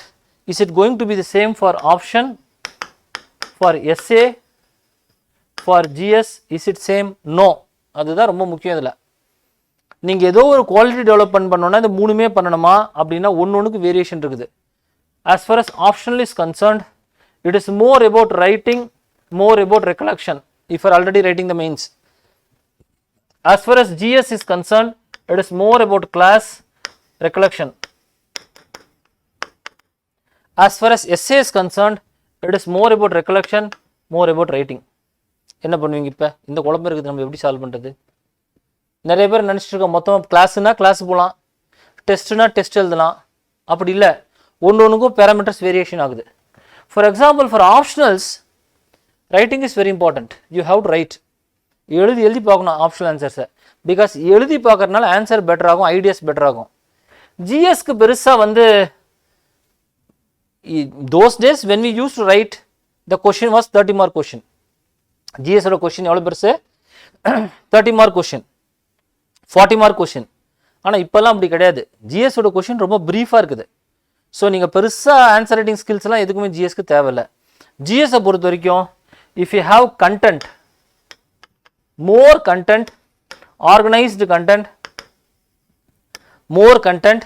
is it going to be the same for option, for essay, for GS, is it same? No. அதுதான் ரொம்ப முக்கியம். இதில் நீங்கள் ஏதோ ஒரு குவாலிட்டி டெவலப்மெண்ட் பண்ணணும்னா இந்த 3மே பண்ணணுமா அப்படின்னா ஒன்றுக்கு வேரியேஷன் இருக்குது. As far as optional is concerned, it is more about writing, more about recollection if you are already writing the mains. As far as GS is concerned, it is more about class, recollection. As far as essay is concerned, it is more about recollection, more about writing. என்ன பண்ணுவீங்க? இப்போ இந்த குழப்பம் இருக்குது, நம்ம எப்படி solve பண்ணுறது? நிறைய பேர் நினச்சிட்டு இருக்கோம் மொத்தம் கிளாஸுனா கிளாஸ் போகலாம், டெஸ்ட்டுனா டெஸ்ட் எழுதலாம், அப்படி இல்லை, ஒன்றுக்கும் பேராமீட்டர்ஸ் வேரியேஷன் ஆகுது. For example, for optionals writing is very important. You have to write, எழுதி பார்க்கணும் ஆப்ஷனல் ஆன்சர்ஸை, பிகாஸ் எழுதி பார்க்கறதுனால ஆன்சர் பெட்டர் ஆகும், ஐடியாஸ் பெட்டர் ஆகும். ஜிஎஸ்க்கு பெருசாக வந்து those days when we used to write, the question was 30 mark question. GS ஓட கொஸ்டின் எவ்வளோ பெருசு? 30 mark question, 40 mark question. ஆனால் இப்போல்லாம் அப்படி கிடையாது, ஜிஎஸ் ஓட கொஸ்டின் ரொம்ப ப்ரீஃபாக இருக்குது. ஸோ நீங்கள் பெருசாக ஆன்சர் ரைட்டிங் ஸ்கில்ஸ்லாம் எதுக்குமே ஜிஎஸ்க்கு தேவையில்லை. ஜிஎஸை பொறுத்த வரைக்கும் if you have content, more content, organized content, more content,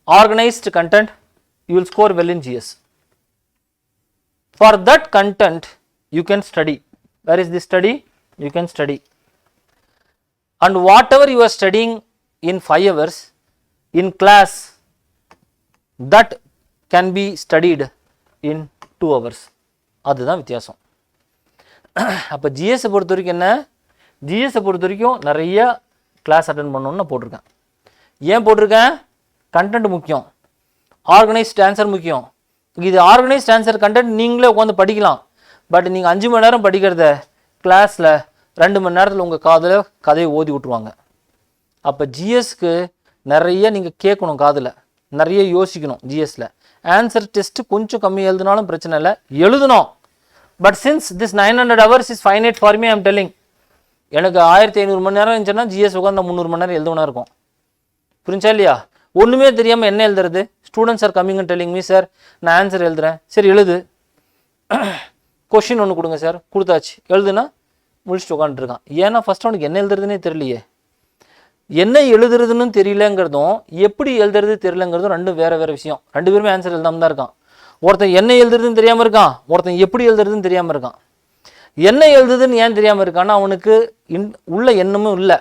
organized content, you will score well in GS. For that content you can study. Where is the study? You can study, and whatever you are studying in 5 hours in class, that can be studied in 2 hours. அதுதான் வித்தியாசம். அப்போ ஜிஎஸை பொறுத்த வரைக்கும் என்ன, ஜிஎஸை பொறுத்த வரைக்கும் நிறைய class attend பண்ணணும்னு நான் போட்டிருக்கேன். ஏன் போட்டிருக்கேன்? கண்டென்ட் முக்கியம், ஆர்கனைஸ்ட் ஆன்சர் முக்கியம். இது ஆர்கனைஸ்ட் ஆன்சர் கண்டென்ட் நீங்களே உட்காந்து படிக்கலாம், பட் நீங்கள் 5 மணி நேரம் படிக்கிறத கிளாஸில் 2 மணி நேரத்தில் உங்கள் காதில் கதையை ஓதி விட்ருவாங்க. அப்போ ஜிஎஸ்க்கு நிறைய நீங்கள் கேட்கணும், காதில் நிறைய யோசிக்கணும். ஜிஎஸ்ல ஆன்சர் டெஸ்ட்டு கொஞ்சம் கம்மி எழுதினாலும் பிரச்சனை இல்லை, எழுதணும். But since this 900 hours is finite for me, I'm telling. எனக்கு 1500 மணி நேரம் இருந்துச்சுன்னா ஜிஎஸ் உட்காந்து 300 மணி நேரம் எழுதுவனா இருக்கும். புரிஞ்சா இல்லையா? ஒன்றுமே தெரியாமல் என்ன எழுதுறது? Students are coming and telling me, sir நான் ஆன்சர் எழுதுறேன். சரி எழுது, கொஷின் ஒன்று கொடுங்க சார், கொடுத்தாச்சு, எழுதுனா முடிச்சுட்டு உட்காந்துருக்கான். ஏன்னா ஃபஸ்ட் அவனுக்கு என்ன எழுதுறதுனே தெரியலையே. என்ன எழுதுறதுன்னு தெரியலங்கிறதும் எப்படி எழுதுறது தெரியலங்கிறதும் ரெண்டும் வேறு வேறு விஷயம். 2 பேருமே ஆன்சர் எழுதாமல் தான் இருக்கான். ஒருத்தன் என்ன எழுதுறதுன்னு தெரியாமல் இருக்கான், ஒருத்தன் எப்படி எழுதுறதுன்னு தெரியாமல் இருக்கான். என்ன எழுதுதுன்னு ஏன் தெரியாமல் இருக்கான்னா அவனுக்கு உள்ள எண்ணமும் இல்லை,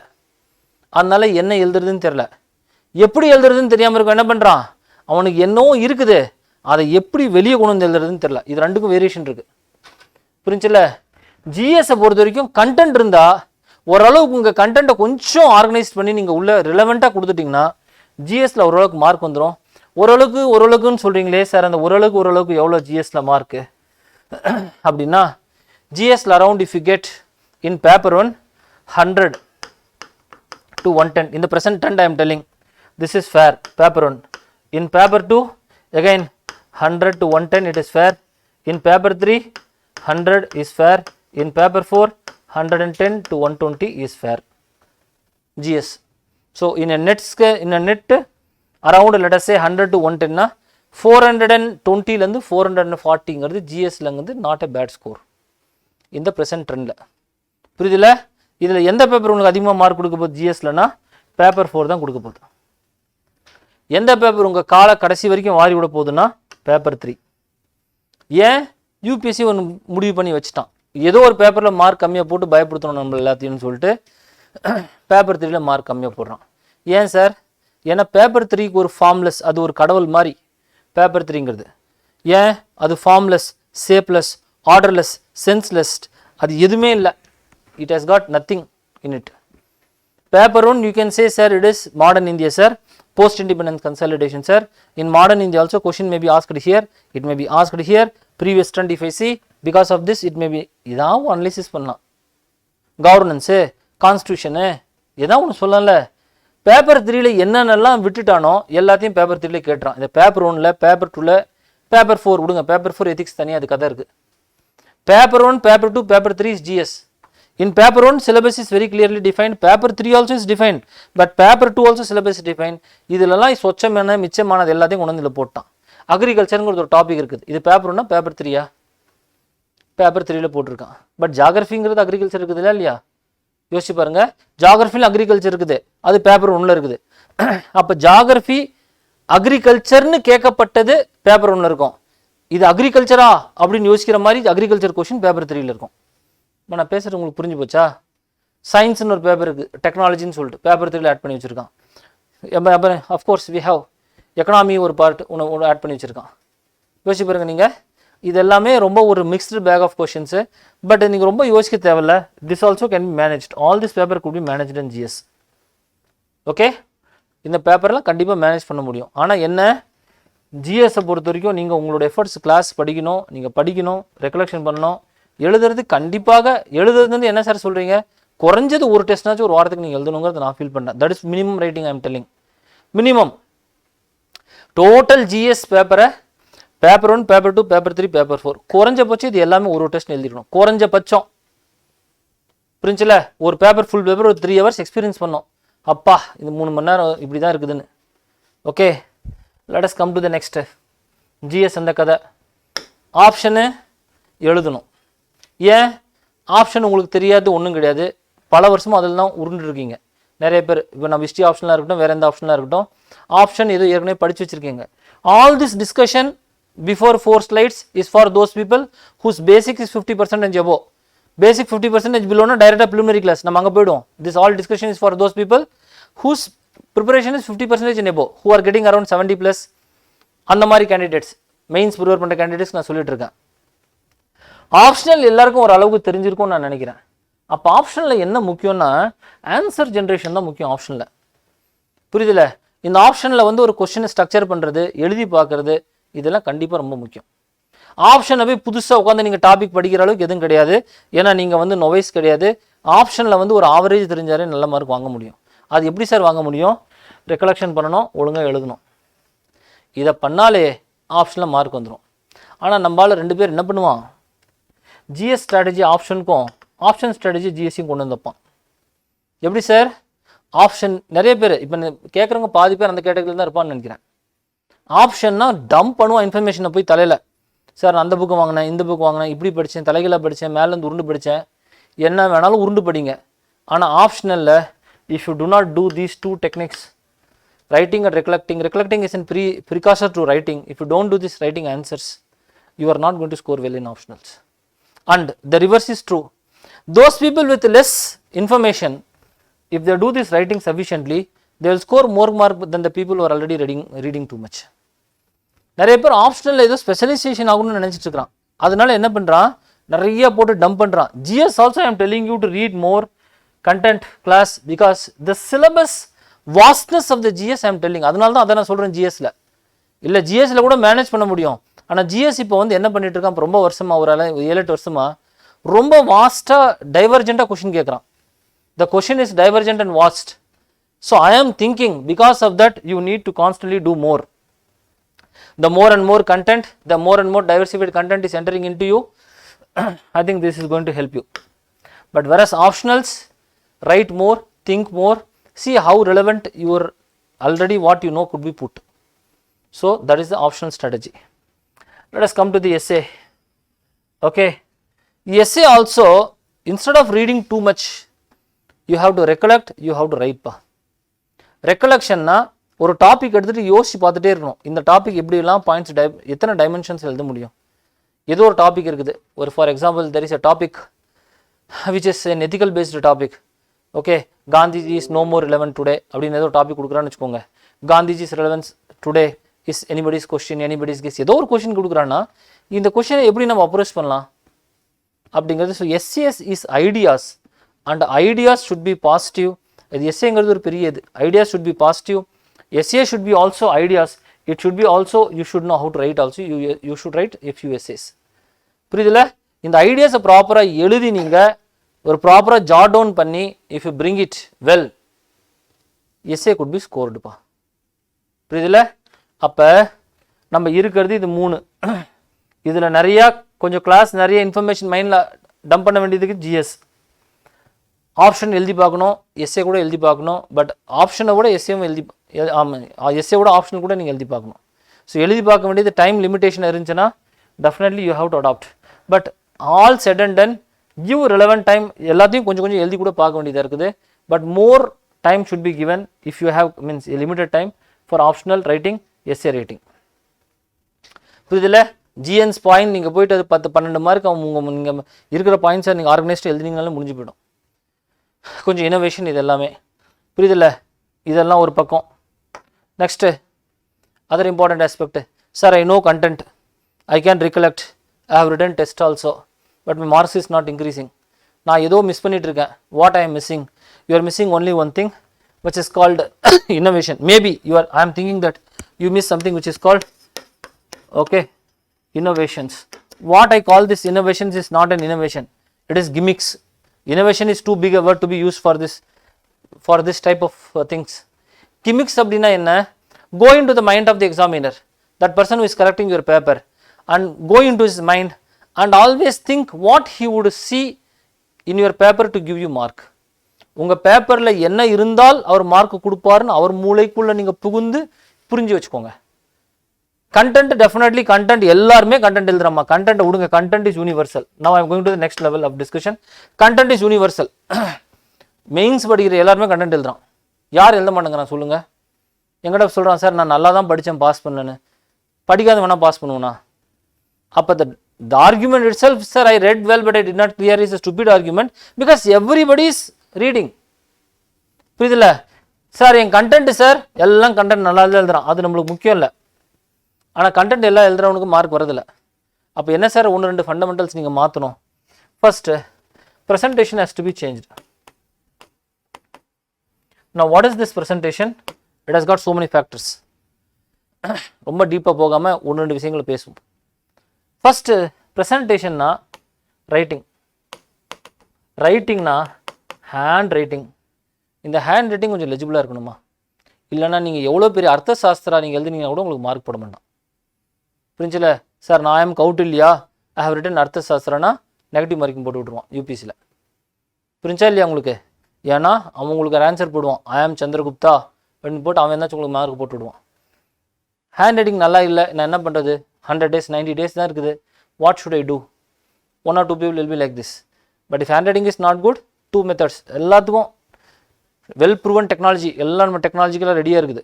அதனால என்ன எழுதுறதுன்னு தெரில. எப்படி எழுதுறதுன்னு தெரியாமல் இருக்கான், என்ன பண்ணுறான், அவனுக்கு என்னவோ இருக்குது, அதை எப்படி வெளியே கொண்டு வந்து எழுதுறதுன்னு தெரில. இது ரெண்டுக்கும் வேரியேஷன் இருக்குது. புரிஞ்சில்ல? ஜிஎஸை பொறுத்த வரைக்கும் கண்டென்ட் இருந்தால் ஓரளவுக்கு உங்கள் கண்டென்ட்டை கொஞ்சம் ஆர்கனைஸ் பண்ணி நீங்கள் உள்ள ரிலவெண்ட்டாக கொடுத்துட்டிங்கன்னா ஜிஎஸ்ல ஓரளவுக்கு மார்க் வந்துடும். ஓரளவுக்குன்னு சொல்கிறீங்களே சார், அந்த ஓரளவுக்கு எவ்வளோ ஜிஎஸ்ல மார்க்கு அப்படின்னா, ஜிஎஸ்ல around if you get in paper 1 100 to 110, in the present trend I am telling, this is fair, paper 1. In paper 2 again 100 to 110 it is fair. In paper 3 100 is fair. In paper 4 110 to 120 is fair. GS. So in a net around let us say 100 to 110 na 420 la irundhu 440 ங்கிறது GS ல இருந்து not a bad score in the present trend la. புரியுதுல? இதுல எந்த paper உங்களுக்கு அதிகமா mark கொடுக்க போகுது GSலனா பேப்பர் 4 தான் கொடுக்க போகுது. எந்த பேப்பர் உங்க கால கடைசி வரைக்கும் வாரி விட போகுதுன்னா பேப்பர் 3. ஏன்? யூபிஎஸ்சி ஒன்று முடிவு பண்ணி வச்சுட்டான், ஏதோ ஒரு பேப்பரில் மார்க் கம்மியாக போட்டு பயப்படுத்தணும் நம்ம எல்லாத்தையும் சொல்லிட்டு பேப்பர் 3ல மார்க் கம்மியாக போடுறான். ஏன் சார்? ஏன்னா பேப்பர் 3க்கு ஒரு ஃபார்ம்லெஸ், அது ஒரு கடவுள் மாதிரி பேப்பர் 3ங்கிறது. ஏன்? அது ஃபார்ம்லெஸ், ஷேப்லெஸ், ஆர்டர்லெஸ், சென்ஸ்லெஸ், அது எதுவுமே இல்லை. It has got nothing in it. Paper 1 you can say sir it is modern India sir, post independence consolidation sir. In modern India also question may be asked here, it may be asked here, previous trend if I see, because of this it may be இதான் analysis பண்ணலாம். Governance, constitution எதாவது ஒன்று சொல்லல. Paper 3ல என்னென்னலாம் விட்டுட்டானோ எல்லாத்தையும் paper 3ல கேட்டுறான். இந்த paper 1ல, paper 2ல, paper 4 விடுங்க, paper 4 ethics தனியாக அது கதை இருக்குது. Paper 1, paper 2, paper 3 is GS. In paper 1 syllabus is very clearly defined, paper 3 also is defined, but paper 2 also syllabus is defined. இதெல்லாம் சொச்சமான மிச்சமானது எல்லாத்தையும் கொண்டு வந்து இதில் போட்டான். அக்ரிகல்ச்சருங்கிற ஒரு டாபிக் இருக்குது. இது பேப்பர் 1 பேப்பர் 3யா? பேப்பர் 3ல போட்டிருக்கான். பட் ஜாகிரபிங்கிறது அக்ரிகல்ச்சர் இருக்குது இல்லையா? யோசிச்சு பாருங்க, ஜாகிரபியில் அக்ரிகல்ச்சர் இருக்குது, அது பேப்பர் 1ல இருக்குது. அப்போ ஜாகிரபி அக்ரிகல்ச்சர்னு கேட்கப்பட்டது பேப்பர் 1ல இருக்கும். இது அக்ரிகல்ச்சரா அப்படின்னு யோசிக்கிற மாதிரி அக்ரிகல்ச்சர் கொஸ்டின் பேப்பர் 3ல இருக்கும். நான் பேசுகிறது உங்களுக்கு புரிஞ்சு போச்சா? சயின்ஸ்னு ஒரு பேப்பர் இருக்குது, டெக்னாலஜின்னு சொல்லிட்டு பேப்பர் 3ல ஆட் பண்ணி வச்சுருக்கான். அப்புறம் அஃப்கோர்ஸ் வி ஹவ் எக்கனாமி ஒரு பார்ட் ஒன்று ஆட் பண்ணி வச்சுருக்கான். யோசிச்சு பாருங்க நீங்கள், இது எல்லாமே ரொம்ப ஒரு mixed bag of questions. But நீங்கள் ரொம்ப யோசிக்க தேவையில்ல. This also can be managed. All this paper could be managed in GS. Okay, இந்த பேப்பர்லாம் கண்டிப்பாக மேனேஜ் பண்ண முடியும். ஆனால் என்ன, ஜிஎஸை பொறுத்த வரைக்கும் நீங்கள் உங்களோட எஃபர்ட்ஸ் கிளாஸ் படிக்கணும், நீங்கள் படிக்கணும், ரெக்கலெக்ஷன் பண்ணணும், எழுதுறது கண்டிப்பாக. எழுதுறது வந்து என்ன சார் சொல்கிறீங்க, குறைஞ்சது ஒரு டெஸ்ட்னாச்சும் ஒரு வாரத்துக்கு நீங்கள் எழுதணுங்கிறத நான் ஃபீல் பண்ணுறேன். That is minimum writing I am telling. Minimum total GS பேப்பரை பேப்பர் 1, பேப்பர் 2, பேப்பர் 3, பேப்பர் 4 குறைஞ்சபட்சம் இது எல்லாமே ஒரு டெஸ்ட் எழுதிடணும். குறைஞ்சபட்சம் புரிஞ்சுல? ஒரு பேப்பர் ஃபுல் பேப்பர் ஒரு 3 hours எக்ஸ்பீரியன்ஸ் பண்ணோம். அப்பா இது 3 மணி நேரம் இப்படி தான் இருக்குதுன்னு. Okay, let us come to the next. GS அந்த கதை. ஆப்ஷனு எழுதணும். ஏன்? ஆப்ஷன் உங்களுக்கு தெரியாது ஒன்றும் கிடையாது. பல வருஷமாக அதில் தான் உருண்டுருக்கீங்க நிறைய பேர். இப்போ நம்ம ஹிஸ்ட்ரி ஆப்ஷனாக இருக்கட்டும், வேறு எந்த ஆப்ஷனாக இருக்கட்டும், ஆப்ஷன் ஏதோ ஏற்கனவே படித்து வச்சுருக்கீங்க. All this discussion before 4 slides is for those people whose basic is 50% above. Basic 50% பிலோனா டைரெக்டாக ப்ரிலிமினரி கிளாஸ் நம்ம அங்கே போய்டுவோம். This all discussion is for those people whose preparation is 50% and above, who are getting around 70+. அந்த மாதிரி candidates, mains prepare பண்ணுற candidates நான் சொல்லிட்டு இருக்கேன். ஆப்ஷனல் எல்லாருக்கும் ஒரு அளவுக்கு தெரிஞ்சிருக்கும்னு நான் நினைக்கிறேன். அப்போ ஆப்ஷனில் என்ன முக்கியம்னா ஆன்சர் ஜென்ரேஷன் தான் முக்கியம் ஆப்ஷனில். புரியுதுல? இந்த ஆப்ஷனில் வந்து ஒரு கொஸ்டினை ஸ்ட்ரக்சர் பண்ணுறது, எழுதி பார்க்குறது, இதெல்லாம் கண்டிப்பாக ரொம்ப முக்கியம். ஆப்ஷனை போய் புதுசாக உட்காந்து நீங்கள் டாபிக் படிக்கிற அளவுக்கு எதுவும் கிடையாது. ஏன்னா நீங்கள் வந்து நொவைஸ் கிடையாது. ஆப்ஷனில் வந்து ஒரு ஆவரேஜ் தெரிஞ்சாலே நல்ல மார்க் வாங்க முடியும். அது எப்படி சார் வாங்க முடியும்? ரெக்கலெக்ஷன் பண்ணணும், ஒழுங்காக எழுதணும். இதை பண்ணாலே ஆப்ஷனில் மார்க் வந்துடும். ஆனால் நம்மளால் 2 பேர் என்ன பண்ணுவான், ஜிஎஸ் ஸ்ட்ராட்டஜி ஆப்ஷனுக்கும் ஆப்ஷன் ஸ்ட்ராட்டஜி ஜிஎஸ்சியும் கொண்டு வந்துப்பான். எப்படி சார்? ஆப்ஷன் நிறைய பேர் இப்போ கேட்குறவங்க பாதி பேர் அந்த கேட்டகரியில் தான் இருப்பான்னு நினைக்கிறேன். ஆப்ஷன்னா டம்ப் பண்ணுவான் இன்ஃபர்மேஷனை போய் தலையில். சார் நான் அந்த புக்கு வாங்கினேன், இந்த புக்கு வாங்கினேன், இப்படி படித்தேன், தலைகளாக படித்தேன், மேலேருந்து உருண்டு படித்தேன், என்ன வேணாலும் உருண்டு படிங்க. ஆனால் ஆப்ஷனலில் if you do not do these 2 techniques, writing and recollecting is a precursor to writing. If you don't do this writing answers, you are not going to score well in optionals. And the reverse is true. Those people with less information, if they do this writing sufficiently, they will score more mark than the people who are already reading too much. நிறைய பேர் optional ஏதோ specialisation ஆகணும்னு நினைச்சிட்டு இருக்கிறான். அதனால என்ன பண்றான், நிறைய போட்டு டம்ப் பண்றான். GS also I am telling you to read more content class because the syllabus vastness of the GS I am telling. அதனால தான் அதை நான் சொல்றேன். GSல இல்ல, GSல கூட மேனேஜ் பண்ண முடியும். ஆனால் ஜிஎஸ் இப்போ வந்து என்ன பண்ணிட்டு இருக்கான், ரொம்ப வருஷமா, ஒரு 7-8 வருஷமா ரொம்ப வாஸ்ட்டாக டைவர்ஜென்ட்டாக கொஷின் கேட்குறான். The question is divergent and vast. So I am thinking because of that you need to constantly do more. The more and more content, the more and more diversified content is entering into you. I think this is going to help you. But whereas optionals, write more, think more, see how relevant your already what you know could be put. So that is the optional strategy. Let us come to the essay. Okay, essay also, instead of reading too much, you have to recollect, you have to write. Recollection na ஒரு topic எடுத்துகிட்டு யோசிச்சு பார்த்துட்டே இருக்கணும். இந்த topic எப்படிலாம் points எத்தனை dimensions எழுத முடியும், ஏதோ ஒரு டாபிக் இருக்குது, ஒரு for example there is a topic which is an ethical based topic. Okay, Gandhiji is no more relevant today அப்படின்னு ஏதோ டாபிக் கொடுக்குறான்னு வச்சுக்கோங்க. Gandhiji's relevance today is anybody's question, anybody's guess, ஏதோ ஒரு கொஸ்டின் கொடுக்குறான்னா இந்த கொஸ்டினை எப்படி நம்ம அப்ரோச் பண்ணலாம் அப்படிங்கிறது. So essays is ideas and ideas should be positive. இது எஸ்ஏங்கிறது ஒரு பெரிய இது. Ideas should be positive, essay should be also ideas, it should be also you should know how to write also, you should write few essays. புரியுதுல? இந்த ஐடியாஸை ப்ராப்பராக எழுதி நீங்கள் ஒரு ப்ராப்பராக ஜாட் டவுன் பண்ணி if you bring it well, essay could be ஸ்கோர்டுப்பா. புரியுதுல? அப்போ நம்ம இருக்கிறது இது 3. இதில் நிறையா கொஞ்சம் கிளாஸ் நிறைய இன்ஃபர்மேஷன் மைண்டில் டம்ப் பண்ண வேண்டியதுக்கு ஜிஎஸ் ஆப்ஷன் எழுதி பார்க்கணும், எஸ்ஏ கூட எழுதி பார்க்கணும். பட் ஆப்ஷனை கூட எஸ்ஏவும் எழுதி, ஆமாம் எஸ்ஏவோட ஆப்ஷன் கூட நீங்கள் எழுதி பார்க்கணும். ஸோ எழுதி பார்க்க வேண்டியது டைம் லிமிடேஷன் இருந்துச்சுன்னா definitely you have to adapt. But all set and done give relevant time, எல்லாத்தையும் கொஞ்சம் கொஞ்சம் எழுதி கூட பார்க்க வேண்டியதாக இருக்குது. But more time should be given if you have means limited time for optional writing essay writing. புரியுதுல? ஜிஎன்ஸ் பாயிண்ட் நீங்கள் போயிட்டு அது 10-12 மார்க் அவங்க நீங்கள் இருக்கிற பாயிண்ட்ஸை நீங்கள் ஆர்கனைஸ்டாக எழுதினீங்கனாலும் முடிஞ்சு போயிடும். கொஞ்சம் இனோவேஷன் இது எல்லாமே. புரியுதுல்ல? இதெல்லாம் ஒரு பக்கம். Next other important aspect, sir I know content, I can recollect, I have written test also, but my marks is not increasing. நான் ஏதோ மிஸ் பண்ணிட்டு இருக்கேன். What I am missing? You are missing only one thing which is called innovation. Maybe I am thinking that you miss something which is called okay innovations. What I call this innovations is not an innovation, it is gimmicks. Innovation is too big a word to be used for this type of things. Gimmicks அப்படினா என்ன? Go into the mind of the examiner, that person who is correcting your paper, and go into his mind and always think what he would see in your paper to give you mark. உங்கள் பேப்பரில் என்ன இருந்தால் அவர் mark கொடுப்பாருன்னு அவர் மூளைக்குள்ளே நீங்கள் புகுந்து புரிஞ்சு வச்சுக்கோங்க. Content definitely content எல்லாருமே content எழுதுறாமா, கண்டென்ட் விடுங்க. Content is universal. Now I am going to the next level of discussion. Content is universal. Mains படிக்கிற எல்லாருமே கண்டென்ட் எழுதுறான். யார் எழுத மாட்டேங்கிறான் சொல்லுங்கள்? எங்கிட்ட சொல்கிறான், சார் நான் நல்லா தான் படித்தேன் பாஸ் பண்ணேன்னு. படிக்காத வேணால் பாஸ் பண்ணுவேண்ணா. அப்போ the argument itself, sir I read well but I did not clear, is a stupid argument because everybody is reading. புரியுதுல்ல? சார் என் கண்டென்ட் சார் எல்லாம் கண்டென்ட் நல்லா எழுதுறான், அது நம்மளுக்கு முக்கியம் இல்லை. ஆனால் கண்டென்ட் எல்லாம் எழுதுறவனுக்கு மார்க் வரதில்லை. அப்போ என்ன சார் 1-2 ஃபண்டமெண்டல்ஸ் நீங்கள் மாற்றணும். First, presentation has to be changed. Now what is this presentation? It has got so many factors. ரொம்ப டீப்பாக போகாமல் 1-2 விஷயங்களை பேசுவோம். ஃபர்ஸ்ட், ப்ரெசன்டேஷன்னா ரைட்டிங்னா ஹேண்ட் ரைட்டிங். இந்த ஹேண்ட் ரைட்டிங் கொஞ்சம் லெஜிபிளாக இருக்கணுமா, இல்லைனா நீங்கள் எவ்வளோ பெரிய அர்த்த சாஸ்திரா நீங்கள் எழுதுனீங்கன்னா கூட உங்களுக்கு மார்க் போட மாட்டான். புரிஞ்சில? சார் நான் எம் கவுட்டில்யா, ஐ ஹவ் ரிட்டன் அர்த்த சாஸ்திரனா நெகட்டிவ் மார்க்கிங் போட்டு விட்ருவான் யூபிசியில். புரிஞ்சா இல்லையா உங்களுக்கு? ஏன்னா அவன் உங்களுக்கு ஆன்சர் போடுவான், ஐ ஆம் சந்திரகுப்தா அப்படின்னு போட்டு அவன் என்னாச்சும் உங்களுக்கு மார்க் போட்டு விடுவான். ஹேண்ட் ரைட்டிங் நல்லா இல்லை, நான் என்ன பண்ணுறது? 100 days 90 days தான் இருக்குது. What should I do? 1 or 2 people will be like this. But if handwriting is not good, 2 methods. எல்லாத்துக்கும் வெல் ப்ரூவன் டெக்னாலஜி, எல்லாம் நம்ம டெக்னாலஜிக்கலாக ரெடியாக இருக்குது.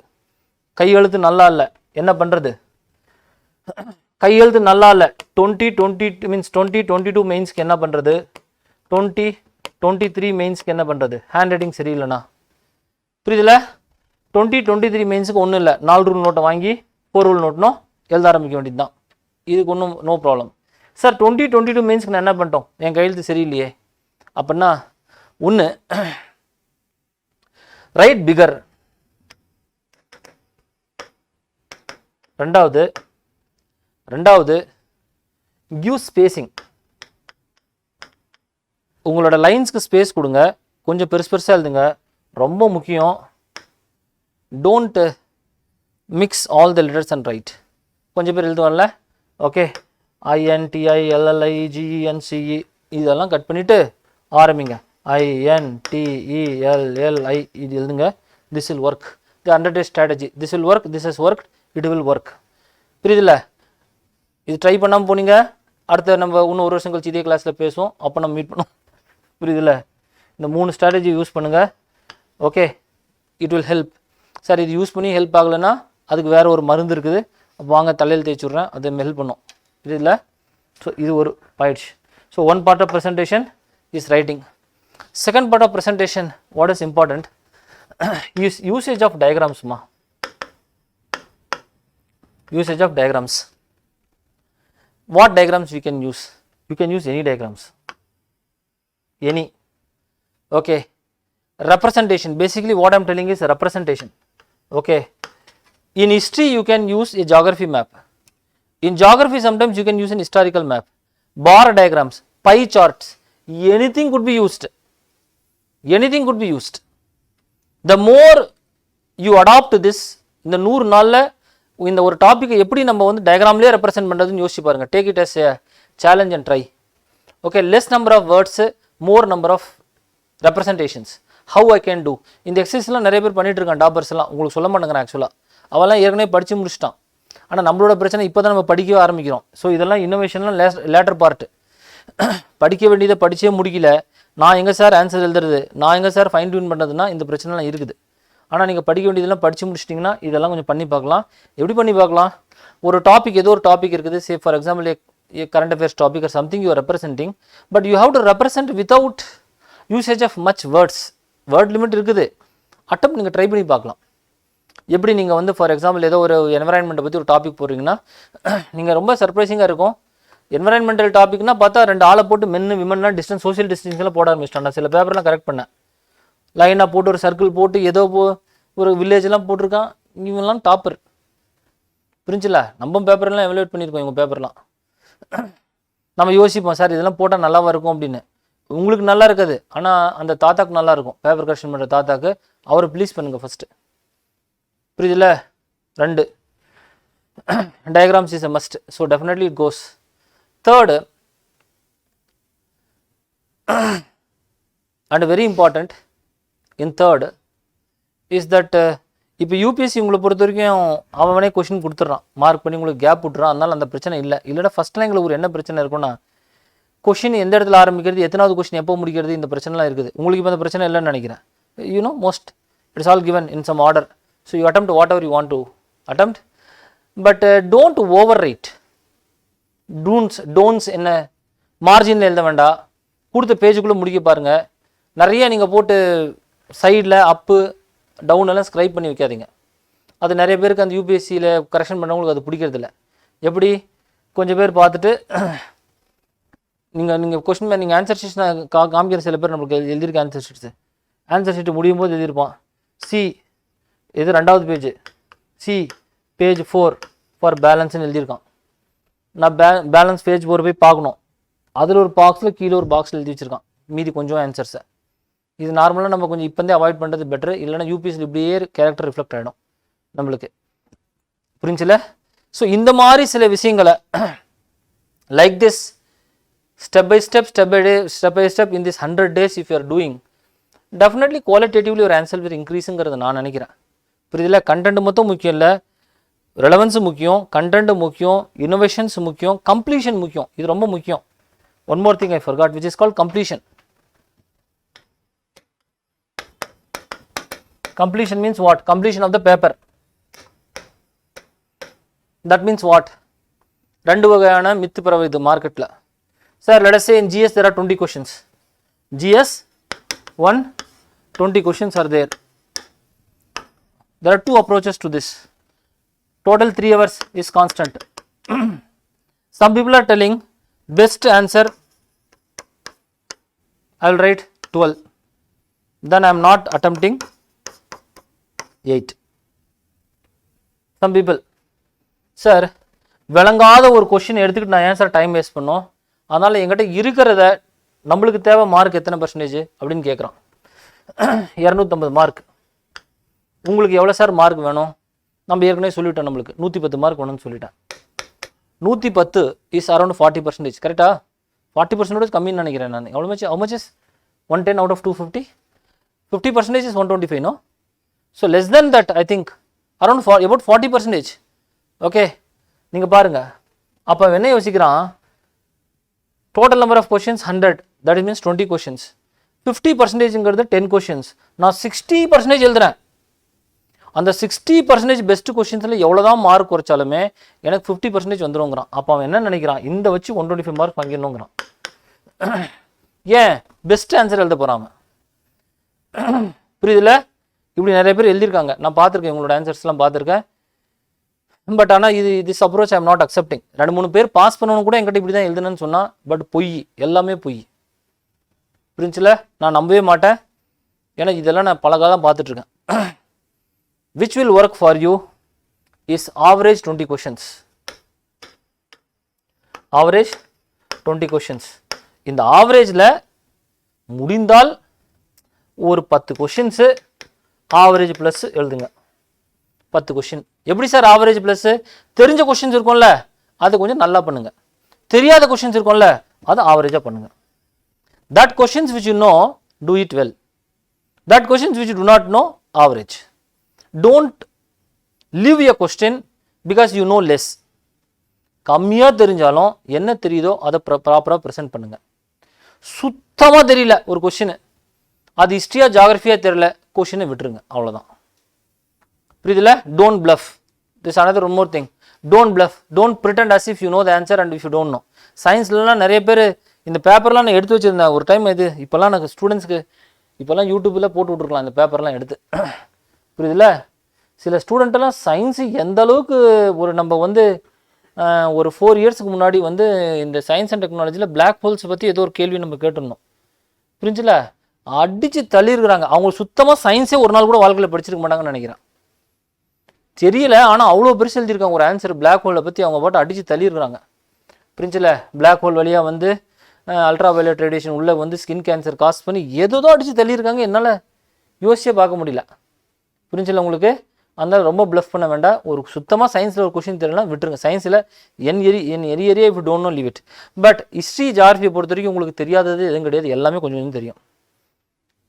கையெழுத்து நல்லா இல்லை, என்ன பண்ணுறது? கையெழுத்து நல்லா இல்லை, 2020 மீன்ஸ் 2022 மெயின்ஸ்க்கு என்ன பண்ணுறது? 2023 மெயின்ஸ்க்கு என்ன பண்ணுறது? ஹேண்ட் ரைட்டிங் சரியில்லைண்ணா. புரியுதுல? 2023 மெயின்ஸுக்கு ஒன்றும் இல்லை, 4 ரூல் நோட்டை வாங்கி 4 ரூல் நோட்னோ எழுத ஆரம்பிக்க வேண்டியது தான். இதுக்கு ஒன்றும் நோ ப்ராப்ளம். சார் 2022 மெயின்ஸ்க்கு நான் என்ன பண்ணிட்டோம்? என் கையெழுத்து சரியில்லையே. அப்படின்னா ஒன்று, ரைட் பிகர். ரெண்டாவது கிவ் ஸ்பேசிங். உங்களோட லைன்ஸ்க்கு ஸ்பேஸ் கொடுங்க, கொஞ்சம் பெருசாக எழுதுங்க. ரொம்ப முக்கியம், don't mix all the letters and write. கொஞ்சம் பேர் எழுதுவான்ல, ஓகே INTILLIGENCE இதெல்லாம் கட் பண்ணிவிட்டு ஆரம்பிங்க. INTELLI இது எழுதுங்க. This will work. The undertake strategy, this will work, this has work, it will work. புரியுதுல்ல? இது ட்ரை பண்ணாமல் போனீங்க, அடுத்த நம்ம இன்னும் 1 வருஷம் கழிச்சு இதே கிளாஸில் பேசுவோம், அப்போ நம்ம மீட் பண்ணோம். புரியுதுல்ல? இந்த 3 ஸ்ட்ராட்டஜி யூஸ் பண்ணுங்கள். Okay, it will help. Sir இது யூஸ் பண்ணி ஹெல்ப் ஆகலைன்னா அதுக்கு வேறு ஒரு மருந்து இருக்குது, வாங்க தலையில் தேய்ச்சி விட்றேன், அது ஹெல்ப் பண்ணும். புரியுதுல்ல? ஸோ இது ஒரு ஆயிடுச்சு. So one part of presentation is writing. Second part of presentation what is important is usage of diagrams ma. Usage of diagrams. What diagrams we can use? You can use any diagrams, any. Okay, representation, basically what I am telling is representation. Okay, in history you can use a geography map. In geography sometimes you can use an historical map. Bar diagrams, pie charts, anything could be used. Anything could be used. The more you adopt this, இந்த 100 நாளில் இந்த ஒரு டாப்பிக்கை எப்படி நம்ம வந்து டயக்ராம்லேயே represent பண்ணுறதுன்னு யோசிச்சு பாருங்கள். Take it as a challenge and try. Okay, less number of words, more number of representations. How I can do இந்த எக்ஸசைஸ்லாம் நிறைய பேர் பண்ணிட்டு இருக்கான். டாப்பர்ஸ் எல்லாம் உங்களுக்கு சொல்ல மாட்டேங்கிறேன். ஆக்சுவலாக அவெல்லாம் ஏற்கனவே படித்து முடிச்சிட்டான். ஆனால் நம்மளோட பிரச்சனை இப்போ தான் நம்ம படிக்கவே ஆரம்பிக்கிறோம். ஸோ இதெல்லாம் இன்னோவேஷன்லாம் லேட்டர் பார்ட்டு. படிக்க வேண்டியதை படித்தே முடிக்கல, நான் எங்கே சார் ஆன்சர் எழுதுறது, நான் எங்கே சார் ஃபைன் டியூன் பண்ணுறதுனா இந்த பிரச்சனைலாம் இருக்குது. ஆனால் நீங்கள் படிக்க வேண்டியதெல்லாம் படித்து முடிச்சிட்டிங்கன்னா இதெல்லாம் கொஞ்சம் பண்ணி பார்க்கலாம். எப்படி பண்ணி பார்க்கலாம்? ஒரு டாபிக், ஏதோ ஒரு டாபிக் இருக்குது, say for example a current affairs topic or something you are representing, but you have to represent without usage of much words. Word limit இருக்குது. அட்டம் நீங்கள் ட்ரை பண்ணி பார்க்கலாம். எப்படி நீங்கள் வந்து ஃபார் எக்ஸாம்பிள் ஏதோ ஒரு என்வரான்மெண்ட்டை பற்றி ஒரு டாபிக் போடுறீங்கன்னா நீங்கள் ரொம்ப சர்ப்ரைசிங்காக இருக்கும். என்வரான்மெண்டல் டாபிக்னா பார்த்தா 2 ஆளை போட்டு மென்னு விமன்னா டிஸ்டன்ஸ் சோஷியல் டிஸ்டன்ஸ்லாம் போட ஆரம்பிச்சிட்டான். நான் சில பேப்பர்லாம் கரெக்ட் பண்ணேன். லைனாக போட்டு ஒரு சர்க்கிள் போட்டு ஏதோ ஒரு வில்லேஜ்லாம் போட்டிருக்கான். இவங்கெல்லாம் டாப்பர். புரிஞ்சில்ல? நம்ம பேப்பர்லாம் எவலுவேட் பண்ணியிருக்கோம். இவங்க பேப்பர்லாம் நம்ம யோசிப்போம், சார் இதெல்லாம் போட்டால் நல்லாவா இருக்கும் அப்படின்னு. உங்களுக்கு நல்லா இருக்காது, ஆனால் அந்த தாத்தாக்கு நல்லா இருக்கும். பேப்பர் கரெக்ஷன் பண்ணுற தாத்தாக்கு அவரை ப்ளீஸ் பண்ணுங்கள் first. புரியுதுல்ல? 2 diagrams is a must, so definitely it goes. Third and very important in third is that இப்போ யூபிஎஸ்சி உங்களை பொறுத்த வரைக்கும் அவனே கொஷின் கொடுத்துட்றான், மார்க் பண்ணி உங்களுக்கு கேப் விட்டுறான். அதனால அந்த பிரச்சனை இல்லை. இல்லைனா ஃபஸ்ட்லாம் எங்களுக்கு ஒரு என்ன பிரச்சனை இருக்குன்னா, கொஷின் எந்த இடத்துல ஆரம்பிக்கிறது, எத்தனாவது கொஷின் எப்போ முடிக்கிறது, இந்த பிரச்சனைலாம் இருக்குது. உங்களுக்கு இப்போ அந்த பிரச்சனை இல்லைன்னு நினைக்கிறேன். You know most it's all given in some order. So you attempt whatever you want to attempt, but don't overwrite. Don'ts என்ன மார்ஜினில் எழுத வேண்டாம், கொடுத்த பேஜுக்குள்ளே முடிக்க பாருங்கள். நிறைய நீங்கள் போட்டு சைடில் அப்பு டவுன் எல்லாம் ஸ்க்ரைப் பண்ணி வைக்காதீங்க. அது நிறைய பேருக்கு அந்த யூபிஎஸ்சியில் கரெக்ஷன் பண்ணவங்களுக்கு அது பிடிக்கிறதில்ல. எப்படி கொஞ்சம் பேர் பார்த்துட்டு நீங்கள் கொஸ்டின் நீங்கள் ஆன்சர் ஷீட்ஸ் காமிக்கிற சில பேர் நம்மளுக்கு எழுதியிருக்க ஆன்சர் ஷீட்டு முடியும் போது எழுதியிருப்பான் சி, இது 2வது பேஜ், சி பேஜ் 4 ஃபார் பேலன்ஸ்னு எழுதியிருக்கான். நான் பேலன்ஸ் பேஜ் 4 போய் பார்க்கணும். அதில் ஒரு பாக்ஸில் கீழே ஒரு பாக்ஸில் எழுதி வச்சுருக்கான் மீதி கொஞ்சம் ஆன்சர்ஸை. இது நார்மலாக நம்ம கொஞ்சம் இப்போந்தே அவாய்ட் பண்ணுறது பெட்ரு. இல்லைனா யூபிஎஸ்சியில் இப்படியே கேரக்டர் ரிஃப்ளெக்ட் ஆகிடும் நம்மளுக்கு. புரிஞ்சில்ல? ஸோ இந்த மாதிரி சில விஷயங்களை like this step by step in this 100 days if you are doing, definitely qualitatively your answer will increaseங்கிறது நான் நினைக்கிறேன். புரியுதுல? கண்டென்ட் மட்டும் முக்கியம் இல்லை, ரெலவன்ஸ் முக்கியம், கண்டென்ட் முக்கியம், இன்னோவேஷன்ஸ் முக்கியம், கம்ப்ளீஷன் முக்கியம். இது ரொம்ப முக்கியம். One more thing I forgot which is called completion. Completion means what? Completion of the paper. That means what? 2 வகையான மித்து பரவுது மார்க்கெட்டில். Sir, let us say in GS there are 20 questions. GS 1, 20 questions are there. There are 2 approaches to this. Total 3 hours is constant. Some people are telling best answer I will write 12. Then I am not attempting 8. Some people, sir, விளங்காத ஒரு question எடுத்துக்கிட்டு நான் ஏன் sir time waste பண்ணோம், அதனால் எங்கிட்ட இருக்கிறத நம்மளுக்கு தேவை மார்க் எத்தனை பர்சன்டேஜ் அப்படின்னு கேட்குறான். 250 மார்க். உங்களுக்கு எவ்வளோ சார் மார்க் வேணும்? நம்ம ஏற்கனவே சொல்லிவிட்டோம், நம்மளுக்கு 110 மார்க் வேணும்னு சொல்லிட்டேன். 110 இஸ் அரௌண்ட் 40%. கரெக்டா? 40% கம்மின்னு நினைக்கிறேன் நான். எவ்வளோ much? how much is 110 out of 250? 50% is 125, no? So less than that I think, around about 40%. Okay, நீங்கள் பாருங்கள். அப்போ என்ன யோசிக்கிறான், total number of questions 100, that means 20 questions. 50%ங்கிறது 10 questions. நான் 60% எழுதுறேன். அந்த 60% பெஸ்ட் கொஸ்டின்ஸில் எவ்வளோ தான் மார்க் குறைச்சாலுமே எனக்கு 50% வந்துடுங்கிறான். அப்போ அவன் என்ன நினைக்கிறான், இந்த வச்சு 125 மார்க் வாங்கிடணுங்கிறான். ஏன் பெஸ்ட் ஆன்சர் எழுத போகிறான். புரியுதுல? இப்படி நிறைய பேர் எழுதியிருக்காங்க, நான் பார்த்துருக்கேன், உங்களோட ஆன்சர்ஸ்லாம் பார்த்துருக்கேன். பட் ஆனால் this approach I am not accepting. 2-3 பேர் பாஸ் பண்ணணும் கூட என்கிட்ட இப்படி தான் எழுதுனேன்னு சொன்னால், பட் பொய், எல்லாமே பொய். புரிஞ்சுல? நான் நம்பவே மாட்டேன், ஏன்னா இதெல்லாம் நான் பல காலம் பார்த்துட்ருக்கேன். Which will work for you is average 20 questions. Average 20 questions. இந்த ஆவரேஜில் முடிந்தால் ஒரு 10 கொஷின்ஸு ஆவரேஜ் ப்ளஸ் எழுதுங்க. 10 கொஷின். எப்படி சார் ஆவரேஜ் ப்ளஸ்? தெரிஞ்ச கொஷின்ஸ் இருக்கும்ல, அதை கொஞ்சம் நல்லா பண்ணுங்க. தெரியாத கொஷின்ஸ் இருக்கும்ல, அதை ஆவரேஜாக பண்ணுங்க. That questions which you know, do it well. That questions which you do not know, average. Don't leave a question because you know less. கம்மியாக தெரிஞ்சாலும் என்ன தெரியுதோ அதை ப்ராப்பராக ப்ரெசென்ட் பண்ணுங்க. சுத்தமாக தெரியல ஒரு கொஷின், அது ஹிஸ்ட்ரியா ஜாகிரஃபியாக தெரியல, கொஷினை விட்டுருங்க, அவ்வளோதான். புரியுதுல? Don't bluff. This another one more thing. Don't bluff. Don't pretend as if you know the answer and if you don't know. சயின்ஸ்லாம் நிறைய பேர் இந்த பேப்பர்லாம் நான் எடுத்து வச்சுருந்தேன் ஒரு டைம். இது இப்போல்லாம் எனக்கு ஸ்டூடெண்ட்ஸ்க்கு இப்போல்லாம் யூடியூப்பில் போட்டு விட்ருக்கலாம் இந்த பேப்பர்லாம் எடுத்து. புரியுதுல? சில ஸ்டூடெண்ட்டெல்லாம் சயின்ஸு எந்த அளவுக்கு ஒரு நம்ம வந்து ஒரு 4 இயர்ஸ்க்கு முன்னாடி வந்து இந்த சயின்ஸ் அண்ட் டெக்னாலஜியில் பிளாக் ஹோல்ஸ் பற்றி ஏதோ ஒரு கேள்வி நம்ம கேட்டிருந்தோம். புரிஞ்சுல? அடித்து தள்ளியிருக்கிறாங்க. அவங்க சுத்தமாக சயின்ஸே ஒரு நாள் கூட வாழ்க்கையில் படிச்சிருக்க மாட்டாங்கன்னு நினைக்கிறேன். தெரியல, ஆனால் அவ்வளோ பெருசு எழுதியிருக்காங்க ஒரு ஆன்சர் பிளாக் ஹோலை பற்றி. அவங்க பாட்டு அடித்து தள்ளியிருக்கிறாங்க. புரிஞ்சுல? பிளாக் ஹோல் வழியாக வந்து அல்ட்ரா வயலட் ரேடியேஷன் உள்ளே வந்து ஸ்கின் கேன்சர் காஸ் பண்ணி ஏதோ அடித்து தள்ளியிருக்காங்க. என்னால் யோசிச்சே பார்க்க முடியல. புரிஞ்சுல உங்களுக்கு? அதனால் ரொம்ப ப்ளஃப் பண்ண வேண்டாம். ஒரு சுத்தமாக சயின்ஸில் ஒரு கொஷின் தெரியலாம், விட்டுருங்க. சயின்ஸில் என் area if don't know leave it. But history ஜாகிரஃபியை பொறுத்த வரைக்கும் உங்களுக்கு தெரியாதது எதுவும் கிடையாது, எல்லாமே கொஞ்சம் கொஞ்சம் தெரியும்.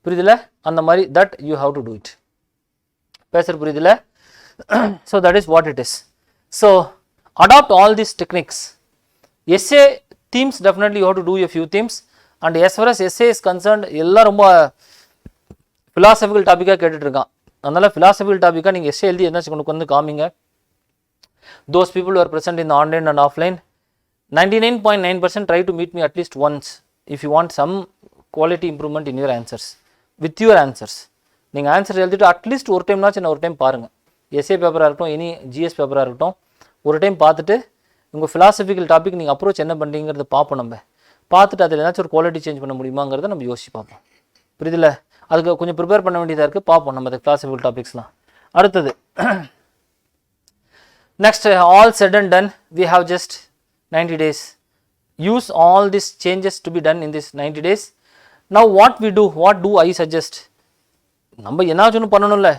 புரியுதுல? அந்த மாதிரி that you have to do it. பேசுகிற புரியுதுல? So that is what it is. So adapt all these techniques. Essay themes, definitely you have to do a few themes. And as far as essay is concerned, எல்லாம் ரொம்ப philosophical டாப்பிக்காக கேட்டுட்டு இருக்கான். அதனால் philosophical டாப்பிக்காக நீங்கள் S A எழுதி எதாச்சும் கொண்டு வந்து காமிங்க. Those people who are present in the online and offline, 99.9% try to meet me at least once if you want some quality improvement in your answers. With your answers, நீங்கள் answer எழுதிட்டு at least ஒரு டைம்னாச்சும் நான் ஒரு time பாருங்கள். S A பேப்பராக இருக்கட்டும், இனி GS பேப்பராக இருக்கட்டும், ஒரு டைம் பார்த்துட்டு உங்கள் ஃபிலாசபிக்கல் டாபிக் நீங்கள் அப்ரோச் என்ன பண்ணுறீங்கிறத பார்ப்போம். நம்ம பார்த்துட்டு அதில் ஏதாச்சும் ஒரு குவாலிட்டி சேஞ்ச் பண்ண முடியுமாங்கிறத நம்ம யோசிச்சு பார்ப்போம். புரியுதில்ல? அதுக்கு கொஞ்சம் ப்ரிப்பேர் பண்ண வேண்டியதாக இருக்குது. பார்ப்போம் நம்ம அந்த ஃபிலாசபிக்கல் டாபிக்ஸ்லாம். அடுத்தது next, all set and done, we have just 90 days. Use all these changes to be done in this 90 days. Now what we do, what do I suggest? நம்ம என்னாச்சும் ஒன்று பண்ணணும்ல.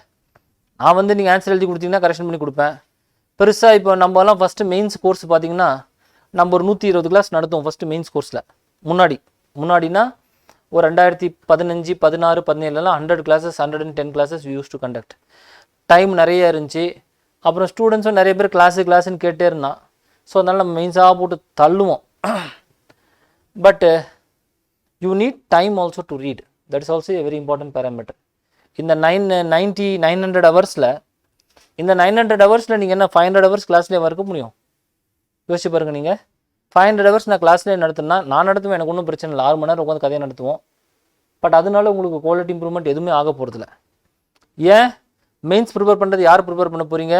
நான் வந்து நீங்கள் ஆன்சர் எழுதி கொடுத்தீங்கன்னா கரெக்ஷன் பண்ணி கொடுப்பேன். பெருசாக இப்போ நம்மலாம் ஃபஸ்ட்டு மெயின்ஸ் கோர்ஸ் பார்த்தீங்கன்னா நம்ம ஒரு 120 கிளாஸ் நடத்துவோம் ஃபஸ்ட்டு மெயின்ஸ் கோர்ஸில். முன்னாடினா ஒரு 2015, 16, 17 100 classes, 110 classes we use to conduct. Time நிறைய இருந்துச்சு. அப்புறம் ஸ்டூடெண்ட்ஸும் நிறைய பேர் கிளாஸுன்னு கேட்டே இருந்தான். ஸோ அதனால் நம்ம மெயின்ஸாக போட்டு தள்ளுவோம். But you need time also to read. That is also a very important parameter. இந்த 900 ஹவர்ஸில் இந்த 900 ஹவர்ஸில் நீங்கள் என்ன 500 ஹவர்ஸ் கிளாஸ்லேயே இருக்க முடியும்? யோசிச்சு பாருங்கள். நீங்கள் 500 ஹவர்ஸ் நான் கிளாஸ்லேயே நடத்துனா நான் நடத்துவேன், எனக்கு ஒன்றும் பிரச்சனை இல்லை. 6 மணி நேரம் உட்காந்து கதையை நடத்துவோம். பட் அதனால உங்களுக்கு குவாலிட்டி இம்ப்ரூவ்மெண்ட் எதுவுமே ஆக போகிறதில்ல. ஏன்? மெயின்ஸ் ப்ரிப்பேர் பண்ணுறது யார் ப்ரிப்பேர் பண்ண போகிறீங்க?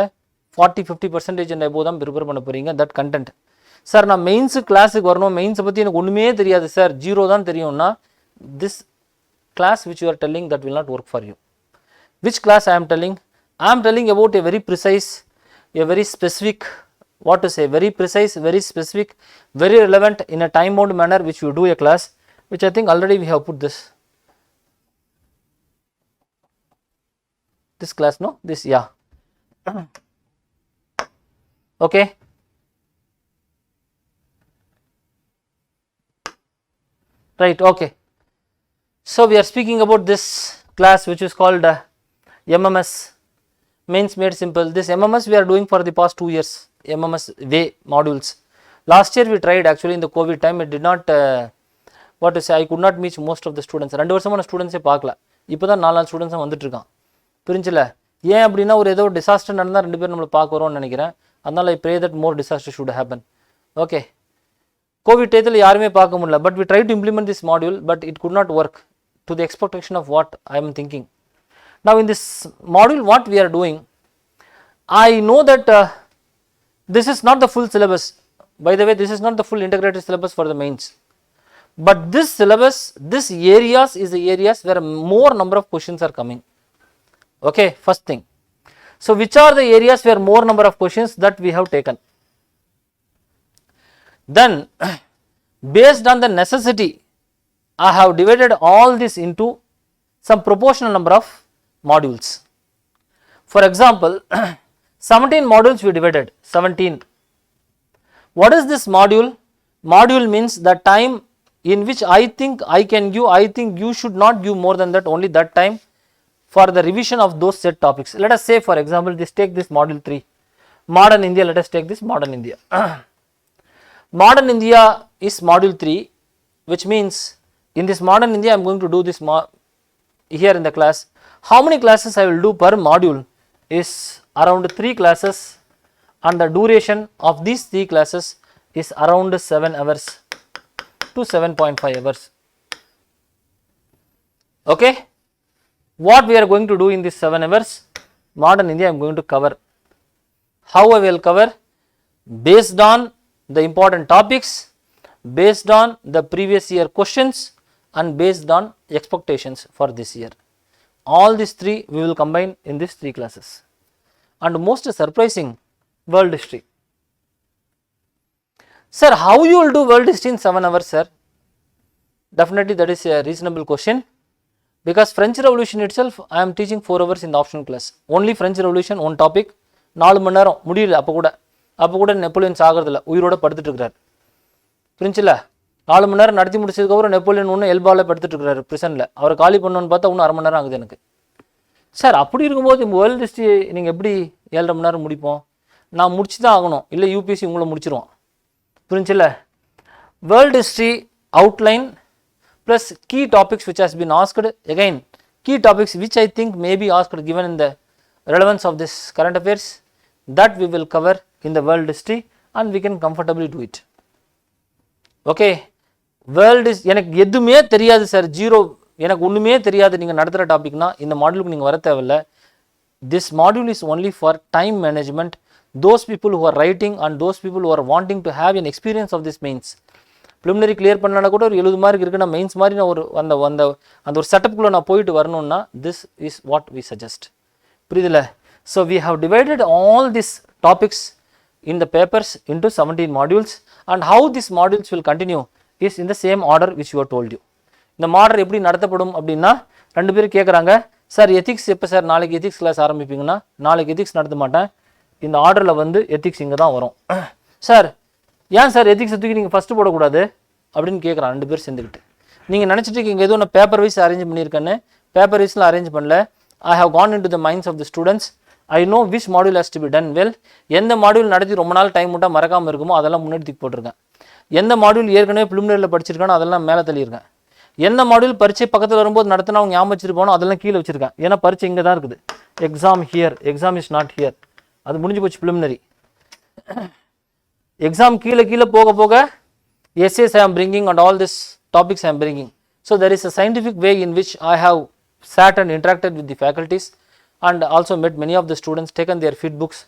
40-50% அண்ட் எபோவ் தான் ப்ரிப்பேர் பண்ண போகிறீங்க. That content. சார் நான் மெயின்ஸு கிளாஸுக்கு வரணும், மெயின்ஸை பற்றி எனக்கு ஒன்றுமே தெரியாது சார், 0 தான் தெரியும்னா, this class which you are telling that will not work for you. Which class I am telling? I am telling about a very precise, a very specific, what to say, very precise, very specific, very relevant in a time bound manner which you do a class, which I think already we have put this class, no? This, yeah. Okay. Right, okay. So we are speaking about this class which is called MMS. Means made simple. This MMS we are doing for the past 2 years. MMS way modules. Last year we tried actually in the COVID time. It did not, what to say, I could not meet most of the students. 2 வருஷமான ஸ்டூடெண்ட்ஸே பார்க்கல. இப்போ தான் 4 ஸ்டூடெண்ட்ஸாக வந்துட்டு இருக்கான். புரிஞ்சில்ல? ஏன் அப்படின்னா ஒரு ஏதோ disaster நடந்தால் 2 பேர் நம்மளை பார்க்க வரோம்னு நினைக்கிறேன். அதனால் I pray that more disaster should happen. Okay, COVID டயத்தில் யாருமே பார்க்க முடியல. But we try to implement this module, but it could not work to the expectation of what I am thinking. Now in this module what we are doing, I know that this is not the full syllabus. By the way, this is not the full integrated syllabus for the mains. But this syllabus, this areas is the areas where more number of questions are coming. Okay, first thing. So, which are the areas where more number of questions that we have taken? Then, based on the necessity, I have divided all this into some proportional number of modules. For example, 17 modules we divided, 17. What is this module? Module means the time in which I think I can give, I think you should not give more than that, only that time for the revision of those set topics. Let us say for example, take this module 3, Modern India. Let us take this Modern India. Modern India is module 3, which means in this Modern India I am going to do this here in the class. How many classes I will do per module is around 3 classes, and the duration of these 3 classes is around 7 hours to 7.5 hours. Okay, what we are going to do in this 7 hours, Modern India I am going to cover. How I will cover? Based on the important topics, based on the previous year questions, and based on expectations for this year. All these 3 we will combine in these 3 classes. And most surprising, world history. Sir, how you will do world history in 7 hours, sir? Definitely that is a reasonable question, because French Revolution itself I am teaching 4 hours in the optional class. Only French Revolution, one topic, 4 மணி நேரம் முடியல. அப்போ கூட Napoleon சாகிறதில்ல, உயிரோட படுத்துட்டு இருக்கிறார். புரிஞ்சுல, 4 மணி நேரம் நடத்தி முடிச்சதுக்கப்புறம் நெப்போலியன் ஒன்று எல்பாவில் படுத்துட்டு இருக்கிறாரு பிரிசனில். அவரை காலி பண்ணணும்னு பார்த்தா இன்னும் 1/2 மணி நேரம் ஆகுது எனக்கு. சார், அப்படி இருக்கும்போது வேர்ல்டு ஹிஸ்ட்ரி நீங்கள் எப்படி 7.5 மணி நேரம் முடிப்போம்? நான் முடிச்சு தான் ஆகணும், இல்லை யூபிஎஸ்சி உங்களை முடிச்சிருவோம். புரிஞ்சுல, world history outline plus key topics which has been asked, again key topics which I think may be asked given in the relevance of this current affairs, that we will cover in the world history and we can comfortably do it. Okay, world is எனக்கு எதுவுமே தெரியாது sir, zero, எனக்கு ஒன்றுமே தெரியாது நீங்கள் நடத்துகிற டாபிக்னா இந்த மாடியூலுக்கு நீங்கள் வர தேவையில்ல. This module is only for time management, those people who are writing and those people who are wanting to have an experience of this mains. Preliminary clear பண்ணனா கூட ஒரு 70 மார்க் இருக்குது, நான் மெயின்ஸ் மாதிரி நான் ஒரு அந்த ஒரு செட்டப்புக்குள்ளே நான் போயிட்டு வரணும்னா this is what we suggest. புரியுதுல்ல? So we have divided all this topics in the papers into 17 modules, and how this modules will continue is in the same order which you told you. இந்த மாடர் எப்படி நடத்தப்படும் அப்படின்னா, 2 பேரும் கேட்குறாங்க, sir ethics எப்போ sir, நாளைக்கு எத்திக்ஸ் கிளாஸ் ஆரம்பிப்பீங்கன்னா, நாளைக்கு எத்திக்ஸ் நடத்த மாட்டேன், இந்த ஆர்டரில் வந்து எத்திக்ஸ் இங்கே தான் வரும். சார் ஏன் சார் எத்திக்ஸ் தூக்கி நீங்கள் ஃபஸ்ட்டு போடக்கூடாது அப்படின்னு கேட்குறான் 2 பேர் சேர்ந்துக்கிட்டு. நீங்கள் நினச்சிட்டு இங்கே எதுவும் நான் பேப்பர் வைஸ் அரேஞ்ச் பண்ணியிருக்கேன்னு, பேப்பர் வைஸில் அரேஞ்ச் பண்ணல. I have gone in to the minds of the students. I know which module has to be done well. எந்த மாடியூல் நடத்தி ரொம்ப நாள் டைம் விட்டால் மறக்காமல் இருக்குமோ அதெல்லாம் முன்னாடி தூக்கி போட்டிருக்கேன். எந்த மாடியூல் ஏற்கனவே ப்ரிலிமினரியில் படிச்சிருக்கானோ அதெல்லாம் மேலே தள்ளியிருக்கேன். எந்த மாடியூல் பரீட்சை பக்கத்தில் வரும்போது நடத்தினா அவங்க ஞாபகம் வச்சிருப்பானோ அதெல்லாம் கீழே வச்சிருக்கேன். ஏன்னா பரீட்சை இங்கே தான் இருக்குது, exam here, exam is not here. அது முடிஞ்சு போச்சு ப்ரிலிமினரி. Exam கீழே போக போக essays I am bringing and all this topics I am bringing. So there is a scientific way in which I have sat and interacted with the faculties and also met many of the students, taken their feedbacks.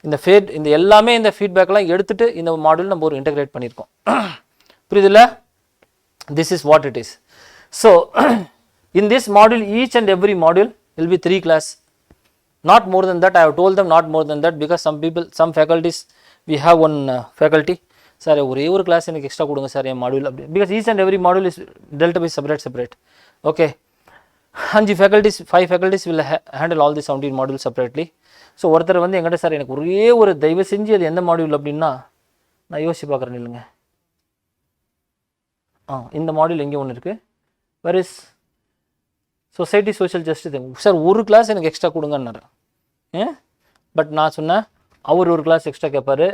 இந்த எல்லாமே இந்த ஃபீட்பேக்லாம் எடுத்துட்டு இந்த module நம்ம ஒரு integrate பண்ணியிருக்கோம். புரியுதுல்ல? This is what it is. So in this module, each and every module will be 3 class. Not more than that. I have told them not more than that, because some faculties, we have one faculty, sir ஒரே ஒரு class எனக்கு extra கொடுங்க sir என் module அப்படி, because each and every module is dealt by separate. Okay, 5 faculties will handle all the 17 modules separately. So ஒருத்தர் வந்து எங்கிட்ட sir எனக்கு ஒரே ஒரு தயவு செஞ்சு அது எந்த மாடியூல் அப்படின்னா, நான் யோசிச்சு பார்க்குறேன் இல்லைங்க, இந்த மாடியூல் எங்கே ஒன்று இருக்குது, where is society social justice, sir ஒரு கிளாஸ் எனக்கு எக்ஸ்ட்ரா கொடுங்கன்னாரு. பட் நான் சொன்னேன், அவர் ஒரு கிளாஸ் எக்ஸ்ட்ரா கேட்பார்.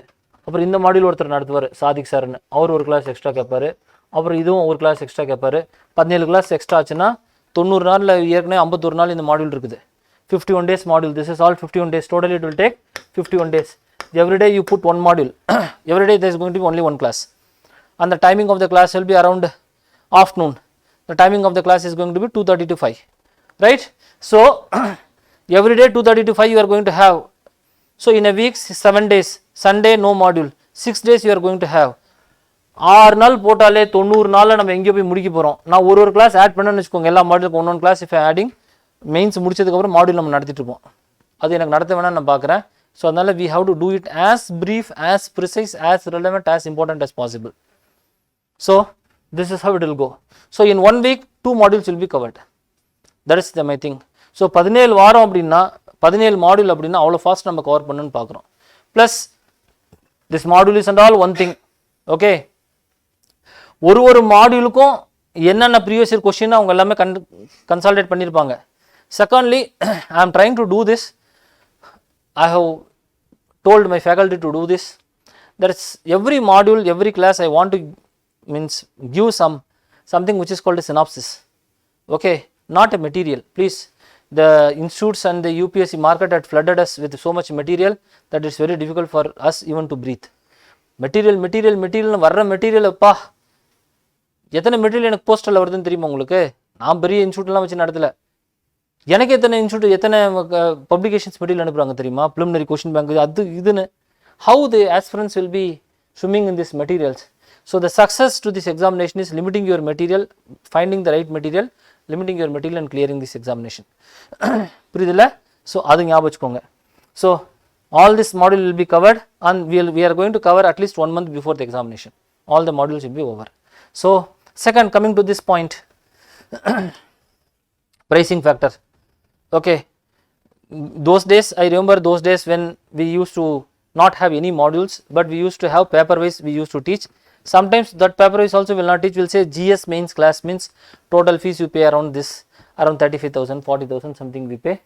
அப்புறம் இந்த மாடியூல் ஒருத்தர் நடத்துவார் சாதிக் சார்னு, அவர் ஒரு கிளாஸ் எக்ஸ்ட்ரா கேட்பார். அப்புறம் இதுவும் ஒரு கிளாஸ் எக்ஸ்ட்ரா கேட்பார். 17 கிளாஸ் எக்ஸ்ட்ரா ஆச்சுன்னா 90 நாளில் ஏற்கனவே 51 நாள் இந்த மாடியூல் இருக்குது. 51 days module. This is all 51 days. Totally it will take 51 days. Every day you put one module. Every day there is going to be only one class. And the timing of the class will be around afternoon. The timing of the class is going to be 2:30 to 5. Right? So, every day 2:30 to 5 you are going to have. So, in a week 7 days. Sunday no module. 6 days you are going to have. 6 நாள் போட்டாலே 90 நாள்ல நம்ம எங்கேயோ போய் முடிக்க போறோம். நான் ஒரு கிளாஸ் ஆட் பண்ணேன்னு வெச்சுக்கோங்க. எல்லா மாடியூலுக்கு one class if I adding மெயின்ஸ் முடிச்சதுக்கு அப்புறம் மாடியூல் நம்ம நடத்திட்டு இருப்போம். அது எனக்கு நடத்த வேணாம் நான் பார்க்கறேன். So அதனால we have to do it as brief, as precise, as relevant, as important as possible. So this is how it will go. So in 1 week 2 modules will be covered. That is the my thing. So 17 வாரம் அப்படினா 17 module அப்படினா அவ்வளவு fast நம்ம cover பண்ணனும்னு பார்க்கறோம். Plus this module is and all one thing. Okay. ஒரு மாடியூலுக்கும் என்னென்ன previous year question அவங்க எல்லாமே கன்சாலிடேட் பண்ணிருப்பாங்க. Secondly, I am trying to do this. I have told my faculty to do this. There is every module, every class I want to give something which is called a synopsis. Okay, not a material. Please, the institutes and the UPSC market had flooded us with so much material that it's very difficult for us even to breathe. Material வர்ற material அப்பா எத்தனை material எனக்கு போஸ்டர்ல வருதுன்னு தெரியுமா உங்களுக்கு? நான் பெரிய இன்ஸ்டிடியூட்லாம் வச்சு நடத்தல. எனக்கு எத்தனை பப்ளிகேஷன்ஸ் மெட்டீரியல் அனுப்புறாங்க தெரியுமா? preliminary question bank அது இதுன்னு. How the aspirants will be swimming in these materials. So the success to this examination is limiting your material, finding the right material, limiting your material and clearing this examination. புரியுதுல? So அது ஞாபகம் வச்சுக்கோங்க. So all this module will be covered and we are going to cover at least 1 month before the examination. All the modules will be over. So second, coming to this point, pricing factor. Okay, those days I remember those days when we used to not have any modules, but we used to have paper wise we used to teach. Sometimes that paper wise also will not teach, will say GS mains class means total fees you pay around 35,000 40,000 something we pay.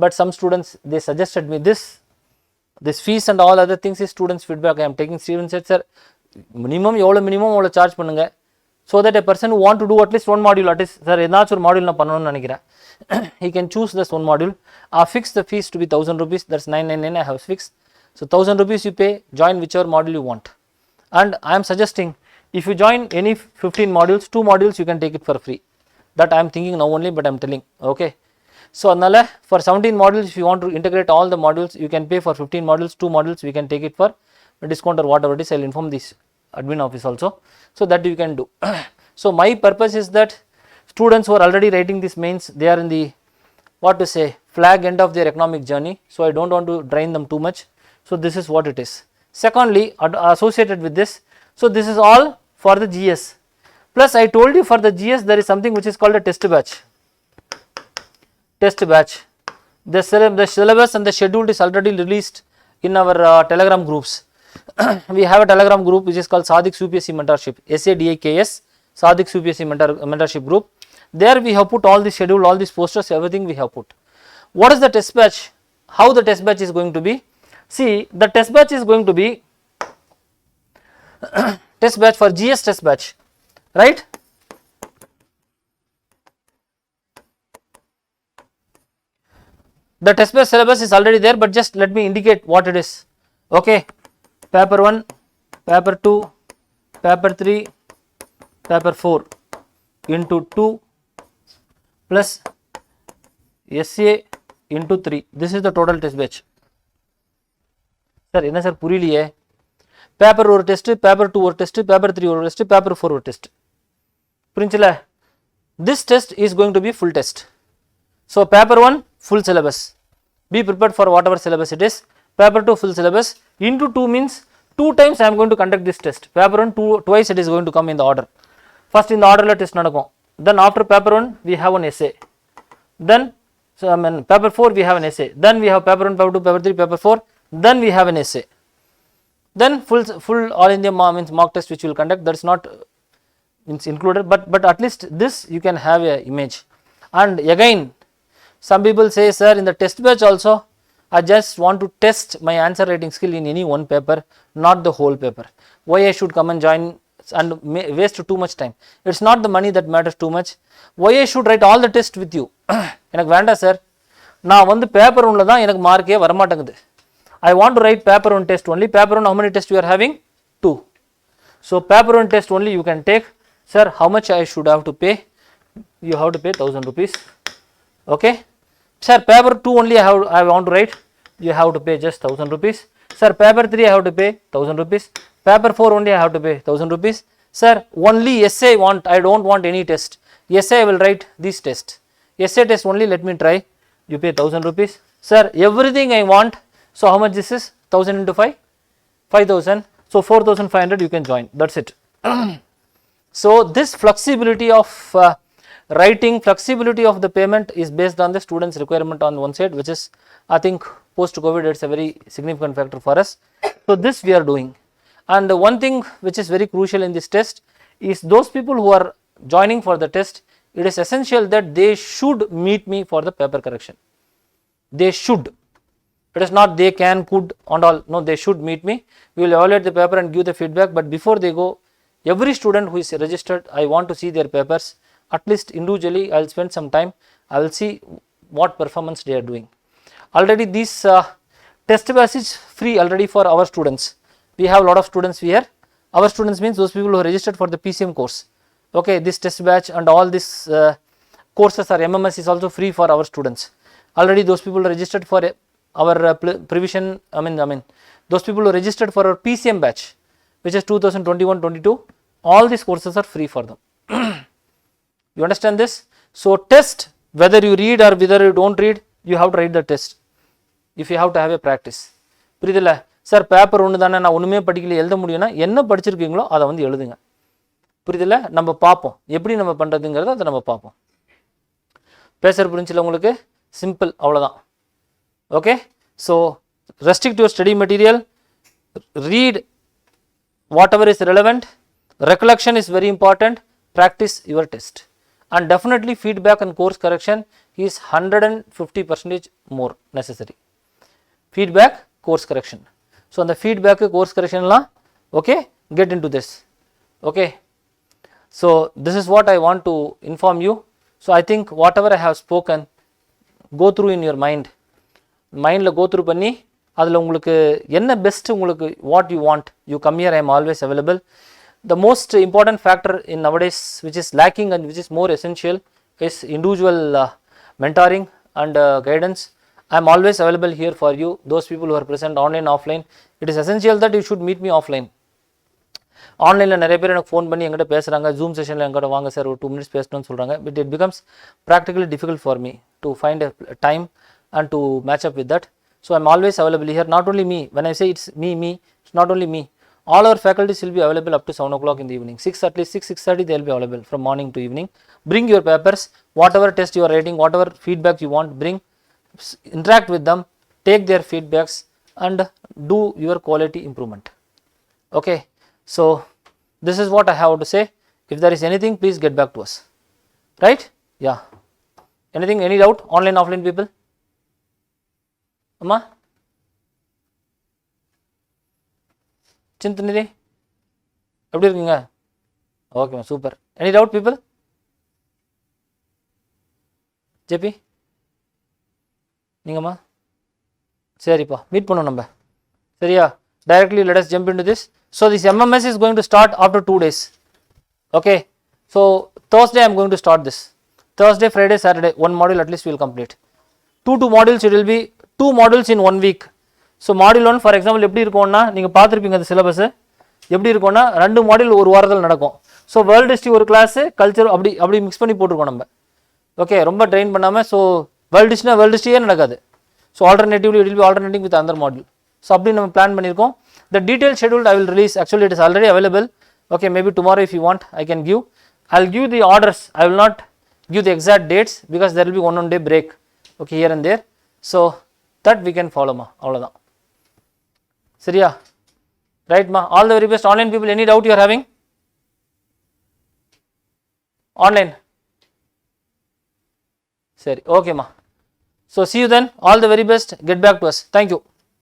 But some students they suggested me this fees and all other things is students feedback. I am taking students said sir minimum எவ்வளவு charge பண்ணுங்க, so that a person who want to do at least one module, at least sir ஏதாச்சும் ஒரு module நான் பண்ணனும்னு நினைக்கிறேன், he can choose this one module. I fix the fees to be 1000 rupees, that's 999 I have fixed. So 1000 rupees you pay, join whichever module you want. And I am suggesting if you join any 15 modules, 2 modules you can take it for free. That I am thinking now only, but I am telling. Okay. So adnala for 17 modules if you want to integrate all the modules you can pay for 15 modules, 2 modules we can take it for a discount or whatever it is. I will inform this admin office also, so that you can do. So my purpose is that students who are already writing this mains, they are in the what to say flag end of their economic journey, so I don't want to drain them too much. So this is what it is. Secondly, associated with this, so this is all for the GS. Plus I told you for the GS there is something which is called a test batch. The syllabus and the schedule is already released in our telegram groups. We have a telegram group which is called Sadik UPSC mentorship, SADIKS Sadik UPSC mentorship group. There we have put all the schedule, all these posters, everything we have put. What is the test batch? How the test batch is going to be? See, the test batch is going to be test batch for GS test batch, right? The test batch syllabus is already there, but just let me indicate what it is. Okay, paper 1, paper 2, paper 3, paper 4 into 2 plus SA into 3. This is the total test batch. Sir, என்ன sir புரியலையே? Paper ஒரு test, paper 2 ஒரு test, paper 3 ஒரு test, paper 4 ஒரு test. புரிஞ்சுல? This test is going to be full test. So paper 1 full syllabus. Be prepared for whatever syllabus it is. Paper 2 full syllabus into 2 means 2 times I am going to conduct this test. Paper 1 twice it is going to come in the order. First in the order la test nadakum. Then after paper 1 we have an essay. Then paper 4 we have an essay. Then we have paper 1, paper 2, paper 3, paper 4. Then we have an essay. Then full all India means mock test which we will conduct. That is not included, but at least this you can have a image. And again, some people say, sir, in the test batch also I just want to test my answer writing skill in any one paper, not the whole paper. Why I should come and join and waste too much time? It's not the money that matters too much. Why I should write all the test with you? எனக்கு வேண்டாம் sir, நான் வந்து paper ஒன்ல தான் எனக்கு மார்க்கே வர மாட்டேங்குது. I want to write paper 1 test only. Paper 1 how many tests you are having? 2. So paper 1 test only you can take. Sir, how much I should have to pay? You have to pay 1000 rupees. Okay. Sir, paper 2 only I want to write. You have to pay just 1000 rupees. Sir, paper 3 I have to pay 1000 rupees. Paper 4 only I have to pay 1000 rupees. Sir, only essay I don't want any test. Essay I will write this test. Essay test only let me try. You pay 1000 rupees. Sir, everything I want. So how much this is? 1000 into 5? 5000. So 4500 you can join. That's it. So this flexibility of writing, flexibility of the payment is based on the student's requirement on one side, which is I think post COVID it's a very significant factor for us. So this we are doing. And one thing which is very crucial in this test is those people who are joining for the test, it is essential that they should meet me for the paper correction. They should. It is not they can, could and all. No, they should meet me. We will evaluate the paper and give the feedback. But before they go, every student who is registered, I want to see their papers. At least individually, I will spend some time. I will see what performance they are doing. Already this test batch is free already for our students. We have a lot of students here. Our students means those people who are registered for the PCM course. Okay, this test batch and all these courses are MMS is also free for our students. Already those people are registered for our prevision. I mean those people who are registered for our PCM batch, which is 2021-22. All these courses are free for them. You understand this? So test, whether you read or whether you don't read, you have to write the test. If you have to have a practice. புரியுதுல்ல sir paper ஒன்று தானே நான் ஒன்றுமே படிக்கல எழுத முடியும்னா என்ன படிச்சிருக்கீங்களோ அதை வந்து எழுதுங்க. புரியுதுல்ல நம்ம பார்ப்போம் எப்படி நம்ம பண்ணுறதுங்கிறத அதை நம்ம பார்ப்போம். பேசுகிற புரிஞ்சில்ல உங்களுக்கு? சிம்பிள் அவ்வளோதான். Okay. So restrict your study material, read whatever is relevant, recollection is very important, practice your test, and definitely feedback and course correction is 150% more necessary. Feedback, course correction. So on the feedback, course correction la, okay, get into this. Okay. So this is what I want to inform you. So I think whatever I have spoken, go through in your mind. மைண்டில் go through பண்ணி அதில் உங்களுக்கு என்ன best உங்களுக்கு what you want you come here I am always available. The most important factor in nowadays which is lacking and which is more essential is individual mentoring and guidance. I am always available here for you. Those people who are present online, offline, it is essential that you should meet me offline. ஆன்லைனில் நிறைய பேர் எனக்கு phone பண்ணி எங்கிட்ட பேசுகிறாங்க, zoom செஷனில் எங்கிட்ட வாங்க சார் ஒரு 2 minutes பேசணும்னு சொல்கிறாங்க. But it becomes practically difficult for me to find a time and to match up with that. So I am always available here. Not only me, when I say it's me, it's not only me. All our faculties will be available up to 7 o'clock in the evening. 6 at least 6:30 they will be available from morning to evening. Bring your papers, whatever test you are writing, whatever feedback you want, bring, interact with them, take their feedbacks and do your quality improvement. Okay. So this is what I have to say. If there is anything, please get back to us. Right? Yeah. Anything, any doubt? Online, offline people? அம்மா சிந்தனிதி எப்படி இருக்கீங்க? ஓகேம்மா super. Any doubt people? JP நீங்கம்மா சரிப்பா meet பண்ணோம் நம்ம சரியா? Directly let us jump into this. So this MMS is going to start after 2 days. ஓகே. ஸோ Thursday I am going to start this. Thursday, Friday, Saturday, one module at least we will complete. 2 modules, it will be 2 modules in 1 week. So module 1 for example எப்படி இருக்கும்னா நீங்கள் பார்த்துருப்பீங்க அந்த syllabus எப்படி இருக்கும்னா 2 module ஒரு வாரத்தில் நடக்கும். ஸோ வேர்ல்டு ஹிஸ்ட்ரி ஒரு கிளாஸு, கல்ச்சர் அப்படி மிக்ஸ் பண்ணி போட்டிருக்கோம் நம்ம. ஓகே, ரொம்ப ட்ரெயின் பண்ணாமல். ஸோ வேர்ல்டு ஹிஸ்ட்ரியே நடக்காது. So alternatively it will be alternating with other module. So அப்படி நம்ம பிளான் பண்ணியிருக்கோம். த detail schedule I will release. Actually it is already available. Okay, maybe tomorrow if you want I can give. I will give the orders. I will not give the exact dates because there will be one day break, okay, here and there. So that we can follow ma, avladha seriya, right ma? All the very best online people. Any doubt you are having online? Seri, okay ma. So see you then. All the very best. Get back to us. Thank you.